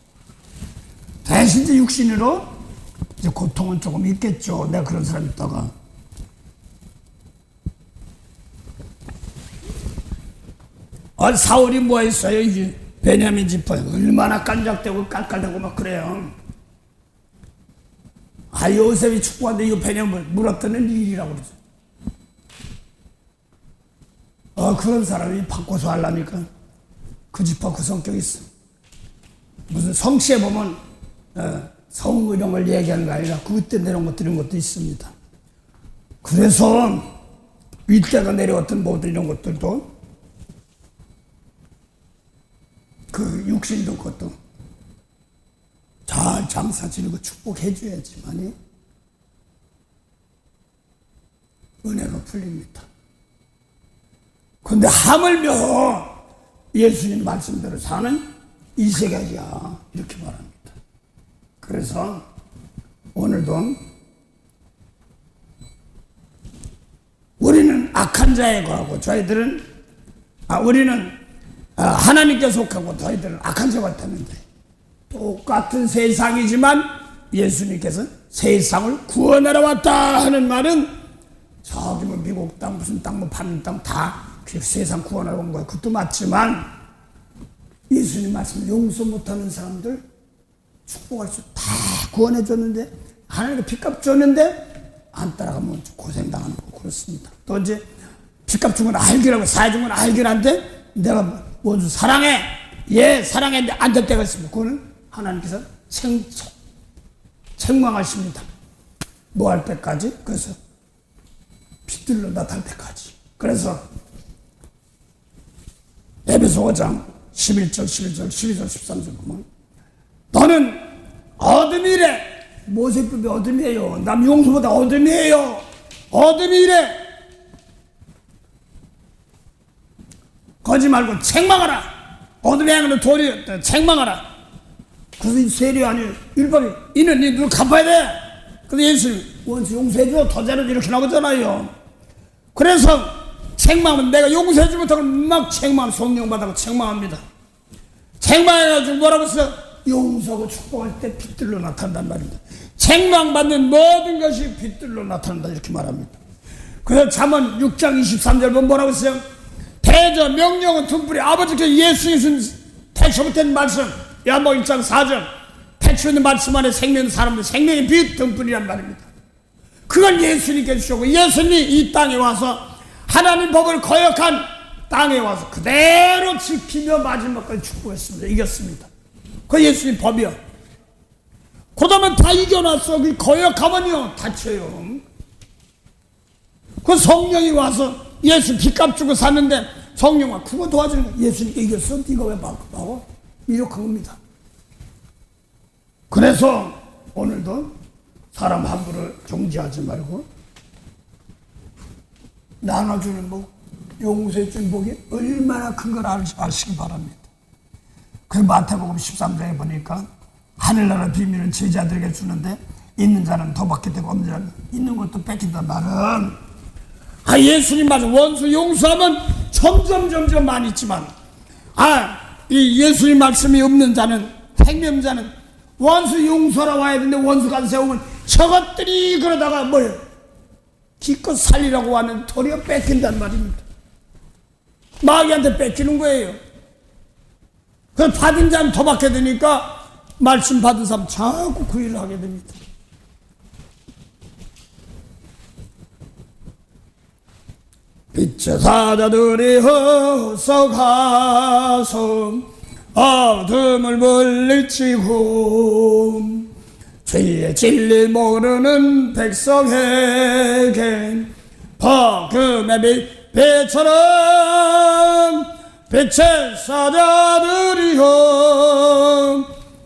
대신 이제 육신으로 이제 고통은 조금 있겠죠. 내가 그런 사람 있다가. 사울이 뭐 했어요? 이게 베냐민 지파 얼마나 깐작대고 깔깔대고 막 그래요. 요셉이 축복한데 이거 베냐민을 물었다는 일이라고 그러죠. 그런 사람이 바꿔서 하려니까 그 지파 그 성격이 있어. 무슨 성씨에 보면 성 이런 걸 얘기하는 거 아니라 그때 내려온 것들 이런 것도 있습니다. 그래서 윗대가 내려왔던 모든 이런 것들도 그 육신도 그것도 잘 장사 지르고 축복해 줘야지만이 은혜가 풀립니다. 근데 하물며 예수님 말씀대로 사는 이 세계야 이렇게 말합니다. 그래서 오늘도 우리는 악한 자에 거하고 저희들은 우리는 하나님께 속하고 저희들은 악한 자 같았는데 똑같은 세상이지만 예수님께서 세상을 구원하러 왔다 하는 말은 저기 뭐 미국 땅 무슨 땅 뭐 파는 땅 다 세상 구원하러 온 거야. 그것도 맞지만 예수님 말씀 용서 못하는 사람들 축복할 수 다 구원해 줬는데 하나님께 빚값 줬는데 안 따라가면 고생당하는 거 그렇습니다. 또 이제 빚값 준 건 알기라고 사해준 건 알기란데 내가 원수 사랑해 사랑했는데 안 될 때가 있습니다. 그거는 하나님께서 책망하십니다. 뭐 할 때까지? 그래서 빛들로 나타날 때까지. 그래서 에베소 5장 11절 12절 13절 보면 너는 어둠이래. 모세법이 어둠이에요. 남 용서보다 어둠이에요. 어둠이래. 거짓 말고 책망하라. 어둠의 행위는 도리 책망하라. 그것이 세례 아니에요. 율법이 이는 너를 갚아야 돼. 근데 예수님 원수 용서해줘. 더 잘해줘. 이렇게 나오잖아요. 그래서 책망은 내가 용서해주지 못하고 막 책망 성령 받아고 책망합니다. 책망해가지고 뭐라고 했어? 용서하고 축복할 때 빛들로 나타난단 말입니다. 책망받는 모든 것이 빛들로 나타난다 이렇게 말합니다. 그래서 잠언 6장 23절 보면 뭐라고 했어요? 대저 명령은 등불이 아버지께서 예수님 택시 못한 말씀 야한복 1장 4절 택시 있는 말씀 안에 생명 사람들 생명의 빛 등불이란 말입니다. 그걸 예수님께 주셨고 예수님이 이 땅에 와서 하나님 법을 거역한 땅에 와서 그대로 지키며 마지막까지 축복했습니다. 이겼습니다. 그 예수님 법이요. 그러면 다 이겨놨어. 그 거역하면요 다쳐요. 그 성령이 와서 예수 빚값 주고 샀는데 성령아 그거 도와주는 거야. 예수님께 이겼어? 네가 왜 막어? 이렇게 겁니다. 그래서 오늘도 사람 함부로 정지하지 말고 나눠주는 복, 용서해주는 복이 얼마나 큰 걸 아시기 바랍니다. 그 마태복음 13장에 보니까 하늘나라 비밀은 제자들에게 주는데 있는 자는 더 받게 되고 없는 자는 있는 것도 뺏긴단 말은 예수님 말씀 원수 용서하면 점점 많이 있지만 이 예수님 말씀이 없는 자는 생명자는 원수 용서하러 와야 되는데 원수가 세우면 저것들이 그러다가 뭐예요? 기껏 살리라고 왔는데 도리어 뺏긴단 말입니다. 마귀한테 뺏기는 거예요. 그래서 받은 자는 더 받게 되니까 말씀 받은 사람 자꾸 그 일을 하게 됩니다. 빛의 사자들이 헛서가서 어둠을 물리치고 죄의 진리 모르는 백성에게 복음의 빛처럼 빛의 사자들이여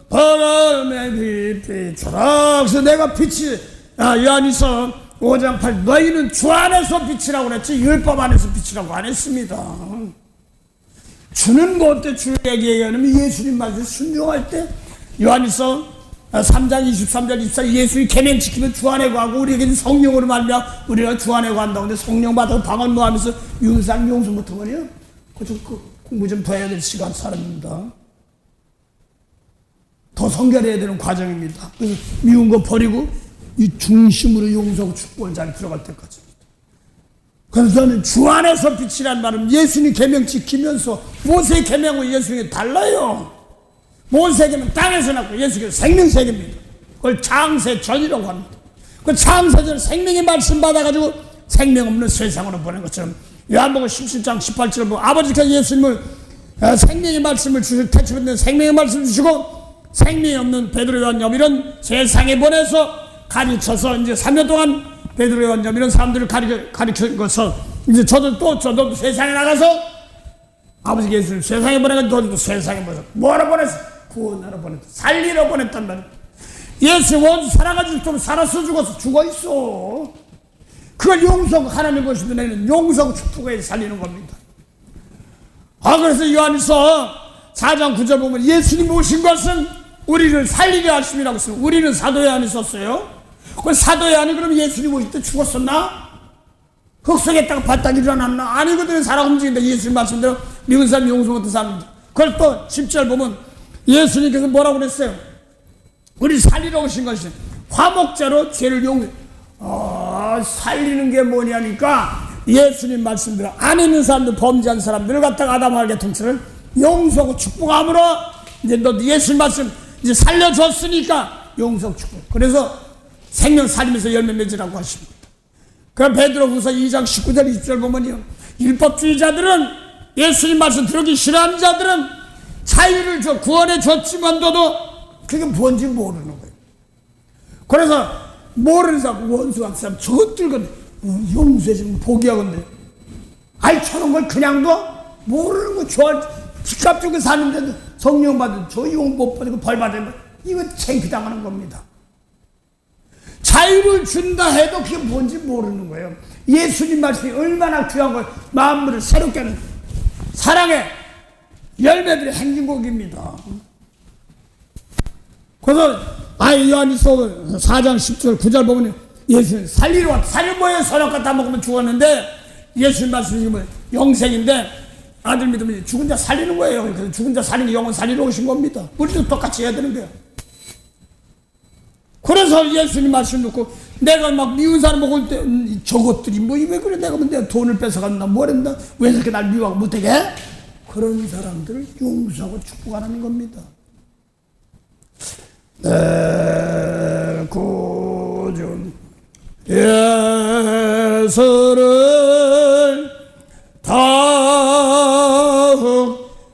복음의 빛처럼. 그래서 내가 빛이 요한일서 5장 8 너희는 주 안에서 빛이라고 그랬지 율법 안에서 빛이라고 안 했습니다. 주는 뭐 어때? 주 얘기하면 예수님 말씀 순종할 때 요한일서 3장 23절 24 예수의 계명 지키면 주 안에 가고 우리에게는 성령으로 말미암아 우리가 주 안에 간다고. 근데 성령 받아서 방언 모하면서 윤상 용서 못하거든요. 공부 좀 더 해야 될 시간 사람입니다. 더 성결해야 되는 과정입니다. 그래서 미운 거 버리고 이 중심으로 용서하고 축복을 잘 들어갈 때까지. 그래서 저는 주 안에서 빛이라는 말은 예수님 계명 지키면서 모세의 계명과 예수님이 달라요. 모세의 계명 땅에서 났고 예수님은 생명세계입니다. 그걸 창세전이라고 합니다. 그 창세전 생명의 말씀 받아가지고 생명 없는 세상으로 보낸 것처럼 요한복음 17장 18절을 보면 아버지께서 예수님을 생명의 말씀을 주실 태초부터 생명의 말씀을 주시고 생명이 없는 베드로 요한 이런 세상에 보내서 가르쳐서 이제 3년 동안 베드로 요한 이런 사람들을 가르쳐서 이제 저도 세상에 나가서 아버지 예수님 세상에 보내가지고 저도 세상에 보내서 뭐하러 보냈어? 구원하러 보냈다. 살리러 보냈단 말이야. 예수 원수 살아가지고 좀 살아서 죽어서 죽어있어. 그걸 용서하고 하나님 것이든 내는 용서하고 축복해 살리는 겁니다. 그래서 요한일서 4장 9절 보면 예수님 오신 것은 우리를 살리려 하심이라고 했어요. 우리는 사도 요한이 썼어요. 그 사도 요한이 그럼 예수님 오실 때 죽었었나? 흑석에다가 바닥 일어났나? 아니거든요. 살아 움직인다. 예수님 말씀대로 미운 사람 용서 못한 사람입니다. 그걸 또 10절 보면 예수님께서 뭐라고 그랬어요? 우리 살리러 오신 것이 화목제로 죄를 살리는 게 뭐냐니까 예수님 말씀대로 안에 있는 사람들 범죄한 사람들을 갖다가 아담과 하게 통째를 용서하고 축복함으로 이제 너 예수님 말씀 이제 살려줬으니까 용서하고 축복. 그래서 생명 살리면서 열매 맺으라고 하십니다. 그럼 베드로후서 2장 19절 20절 보면요, 율법주의자들은 예수님 말씀 들었기 싫어하는 자들은 자유를 줘 구원해 줬지만도 그게 뭔지 모르는 거예요. 그래서 모르는 사람 원수한 사람 저것들 용서해주면 포기하건데 저런 걸 그냥 둬? 모르는 거 좋아할 집값 주고 사는데도 성령 받은 저 용 못 받고 벌 받으면 이거 창피당하는 겁니다. 자유를 준다 해도 그게 뭔지 모르는 거예요. 예수님 말씀이 얼마나 귀한 걸 마음을 새롭게 하는 사랑의 열매들의 행진곡입니다. 그래서 요한일서 4장 10절 9절 보면 예수님 살리러 왔다. 살리는 뭐예요? 선악과 다 먹으면 죽었는데 예수님 말씀이 영생인데 아들 믿으면 죽은 자 살리는 거예요. 그래서 죽은 자 살리는 영혼 살리러 오신 겁니다. 우리도 똑같이 해야 되는 거예요. 그래서 예수님 말씀 듣고 내가 막 미운 사람 먹을 때 저것들이 왜 그래? 내가 돈을 뺏어간다 뭐랬나? 왜 이렇게 날 미워하고 못하게 해? 그런 사람들을 용서하고 축복하는 겁니다. 내 구주 예수를 더욱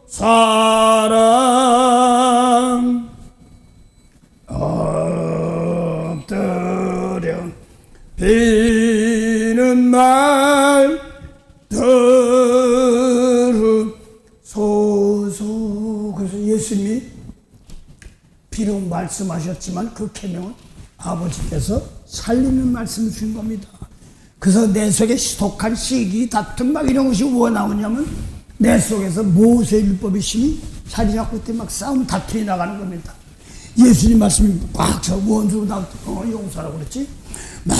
사랑 엎드려 비는 날 들으소서. 그래서 예수님이 비록 말씀하셨지만 그 계명은 아버지께서 살리는 말씀을 주신 겁니다. 그래서 내 속에 시독한 시기, 다툼 막 이런 것이 왜 나오냐면 내 속에서 모세 율법의 힘이 자리 잡고 때 막 싸움 다툼이 나가는 겁니다. 예수님 말씀이 막 저 원수로 나올 때 용서하라고 그랬지. 막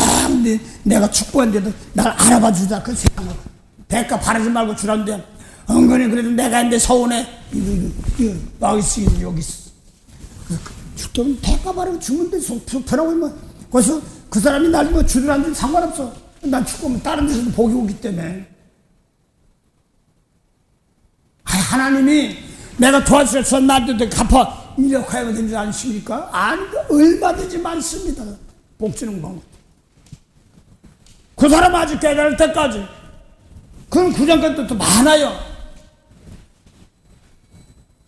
내가 축구한데도 날 알아봐 주자. 그 세상을 대가 바라지 말고 주란데 은근히 그래도 내가 했는데 서운해. 이거 막 있으니 여기 있어. 죽으면 대가 바르고 죽으면 돼. 속 편하고 뭐 그래서 그 사람이 날 뭐 주든 안 주든 상관없어. 난 죽으면 다른 데서도 복이 오기 때문에. 하나님이 내가 도와주셔서 나한테 갚아 이렇게 해야 되지 않습니까? 아니까 얼마든지 많습니다. 복 주는 방법. 그 사람 아직 깨달을 때까지. 그럼 그 전까지도 또 많아요.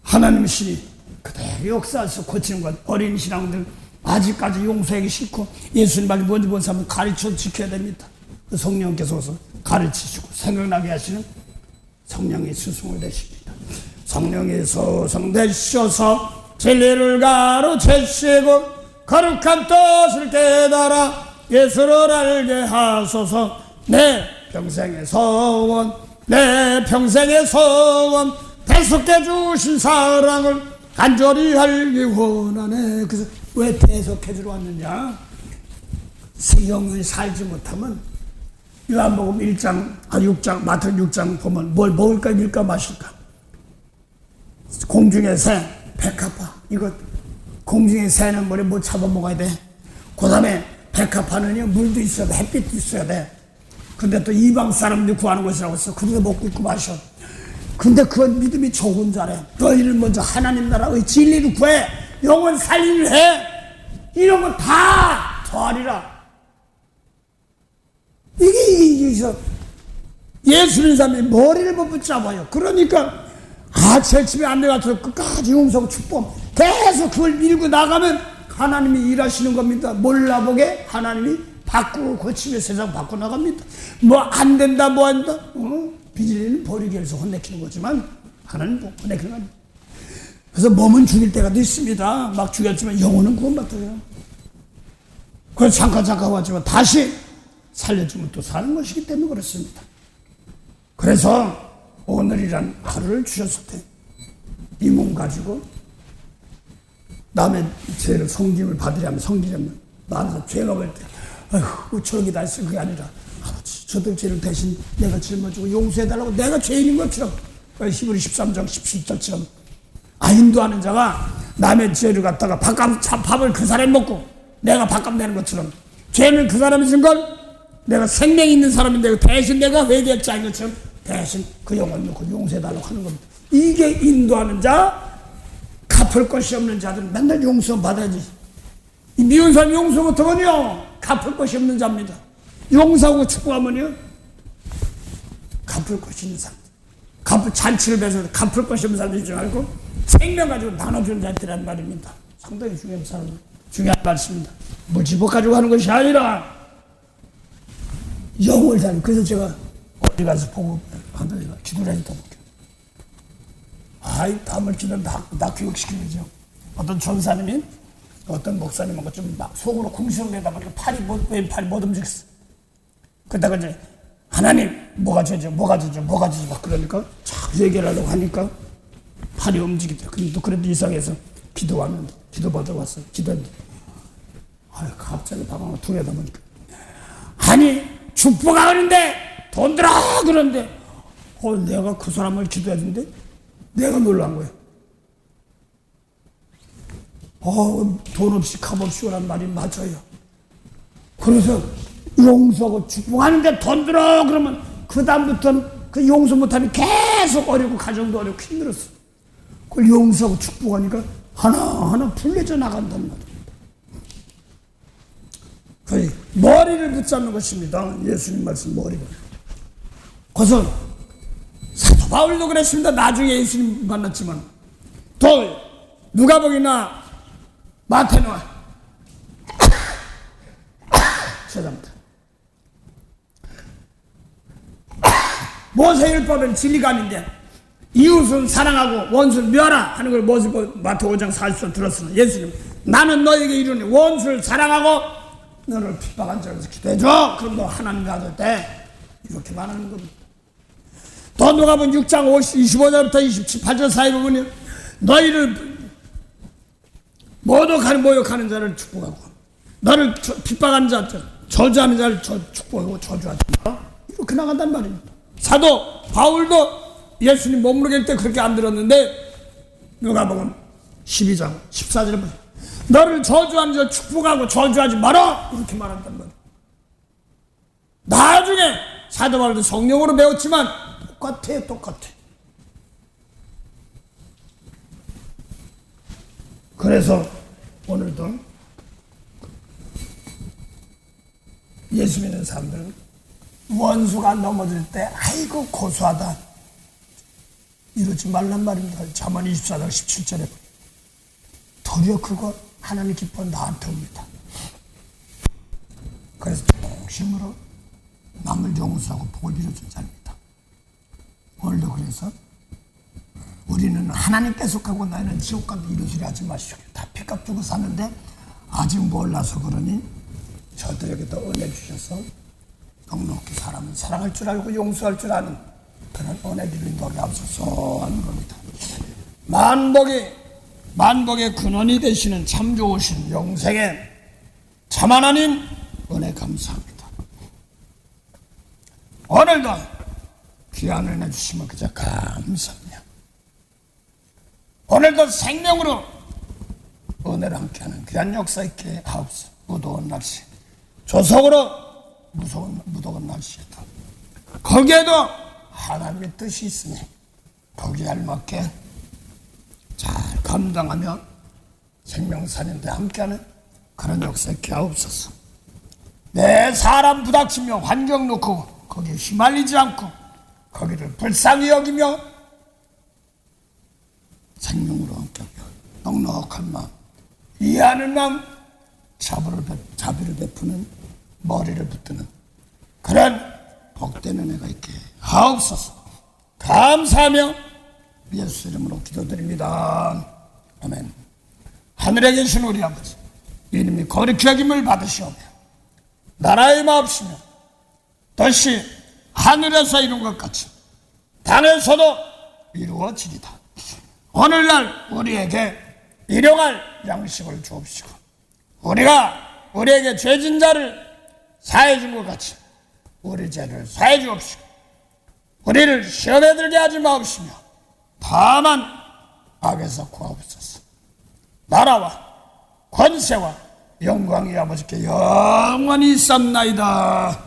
하나님의 신이 그대로 역사에서 고치는 것. 어린 신앙들 아직까지 용서하기 싫고 예수님 말이 뭔지 본 사람은 가르쳐 지켜야 됩니다. 그 성령께서 가르치시고 생각나게 하시는 성령의 스승을 되십니다. 성령의 스승 되셔서 진리를 가르치시고 거룩한 뜻을 깨달아 예수를 알게 하소서. 내 평생의 소원, 내 평생의 소원, 대속해 주신 사랑을 간절히 알기 원하네. 그래서 왜 대속해 주러 왔느냐? 영원히 살지 못하면 요한복음 6장, 마태 6장 보면 뭘 먹을까, 밀까, 마실까. 공중의 새, 백합화. 이거, 공중의 새는 뭐래, 뭐 잡아먹어야 돼. 그 다음에 백합화는요, 물도 있어야 돼. 햇빛도 있어야 돼. 근데 또 이방 사람들이 구하는 것이라고 했어. 그런데 먹고 있고 마셔. 근데 그건 믿음이 적은 자래. 너희를 먼저 하나님 나라의 진리를 구해. 영원 살리를 해. 이런 거 다 더하리라. 이게 예수 믿는 사람이 머리를 못 붙잡아요. 그러니까 절집에 안 돼가지고 끝까지 용서하고 축복 계속 그걸 밀고 나가면 하나님이 일하시는 겁니다. 몰라보게 하나님이 바꾸고 고치며 세상 바꿔 나갑니다. 뭐 안 된다 뭐 한다 비질리는 버리기 위해서 혼내키는 거지만 하나님 혼내키는 겁니다. 그래서 몸은 죽일 때가 있습니다. 막 죽였지만 영혼은 구원받아요. 그래서 잠깐 왔지만 다시 살려주면 또 사는 것이기 때문에 그렇습니다. 그래서 오늘이란 하루를 주셨을 때 이 몸 가지고 남의 죄를 성김을 받으려면 성기려면 나한테 죄가 벌 때 아이고 저기 다 있어. 그게 아니라 아버지 저들 죄를 대신 내가 짊어지고 용서해달라고 내가 죄인인 것처럼 히브리 13장 17절처럼 인도하는 자가 남의 죄를 갖다가 밥을 그 사람이 먹고 내가 밥값 내는 것처럼 죄는 그 사람이 진 걸 내가 생명이 있는 사람인데 대신 내가 회개할 자인 것처럼 대신 그 영혼 놓고 용서해달라고 하는 겁니다. 이게 인도하는 자, 갚을 것이 없는 자들은 맨날 용서 받아야지. 이 미운 사람 용서 못하면요 갚을 것이 없는 자입니다. 용서하고 축복하면요 갚을 것이 있는 사람, 잔치를 배서 갚을 것이 없는 사람들이 줄 알고 생명 가지고 나눠주는 자들이란 말입니다. 상당히 중요한 말씀입니다. 무지복 가지고 하는 것이 아니라 영을 잘. 그래서 제가 어디 가서 보고 하더니 기도를 해도 볼게요. 담을 기도는 나 교육시키죠. 어떤 전사님이 어떤 목사님하고 좀 막 속으로 궁시렁대다 보니까 왼팔이 못 움직였어. 그러다가 이제 하나님 뭐가 죄죠 막 그러니까 자꾸 얘기를 하려고 하니까 팔이 움직이죠. 근데 그래도 이상해서 기도 받으러 왔어요. 기도했는데 갑자기 방황을 두려다 보니까 축복하는데 돈 들어 그러는데 내가 그 사람을 기도했는데 내가 놀란 거예요. 돈 없이 값 없이 오란 말이 맞아요. 그래서 용서하고 축복하는데 돈 들어 그러면 그 다음부터는 그 용서 못하면 계속 어렵고 가정도 어렵고 힘들었어. 그걸 용서하고 축복하니까 하나하나 풀려져 나간단 말이에요. 거의 머리를 붙잡는 것입니다. 예수님 말씀 머리를. 그래서 사도 바울도 그랬습니다. 나중에 예수님 만났지만 또 누가복음이나 마태나 죄송합니다. 모세율법은 진리가 아닌데 이웃은 사랑하고 원수를 멸하라 하는 걸 마태 5장 40절 들었으나 예수님 나는 너에게 이르니 원수를 사랑하고 너를 핍박한 자에서 기도해줘. 그럼 너 하나님 받을 때 이렇게 말하는 겁니다. 또 누가복음 6장 25절부터 28절 사이 부분이 너희를 모욕하는 자를 축복하고 너를 핍박하는 자 저주하는 자를 축복하고 저주하지 마. 이렇게 나간단 말입니다. 사도 바울도 예수님 머무르게 할 때 그렇게 안 들었는데 누가복음 12장 14절에 보세요. 너를 저주하는 자 축복하고 저주하지 마라 이렇게 말한단 말이야. 나중에 사도 바울도 성령으로 배웠지만 똑같아. 그래서 오늘도 예수 믿는 사람들은 원수가 넘어질 때 아이고 고소하다 이러지 말란 말입니다. 잠언 24장 17절에 도리어 그거 하나님 기뻐 나한테 옵니다. 그래서 동심으로 남을 용서하고 복을 빌어준 자입니다. 오늘도 그래서 우리는 하나님께 속하고 나는 지옥 가도 이런 소리 하지 마시오. 다 피값 주고 사는데 아직 몰라서 그러니 저들에게도 은혜 주셔서 넉넉히 사람은 사랑할 줄 알고 용서할 줄 아는 그런 은혜를 인도하게 하소서 하는 겁니다. 만복의 근원이 되시는 참 좋으신 영생의 참 하나님 은혜 감사합니다. 오늘도 귀한 은혜 주시면 그저 감사합니다. 오늘도 생명으로 은혜를 함께하는 귀한 역사 있게 하옵소서. 무더운 날씨, 조석으로 무더운 날씨에도 거기에도 하나님의 뜻이 있으니 거기에 알맞게 잘 감당하며 생명사는데 함께하는 그런 역사 있게 하옵소서. 내 사람 부닥치며 환경 놓고 거기에 휘말리지 않고 거기를 불쌍히 여기며 생명으로 함께하며 넉넉한 마음, 이해하는 마음, 자비를 베푸는 머리를 붙드는 그런 복된 은혜가 있게 하옵소서. 감사하며 예수 이름으로 기도드립니다. 아멘. 하늘에 계신 우리 아버지, 이름이 거룩히 여김을 받으시오며 나라의 마옵시며 뜻이 하늘에서 이룬 것 같이 땅에서도 이루어지리다. 오늘날 우리에게 일용할 양식을 주옵시고 우리가 우리에게 죄진 자를 사해 준 것 같이 우리 죄를 사해 주옵시고 우리를 시험에 들게 하지 마옵시며 다만 악에서 구하옵소서. 나라와 권세와 영광이 아버지께 영원히 있사옵나이다.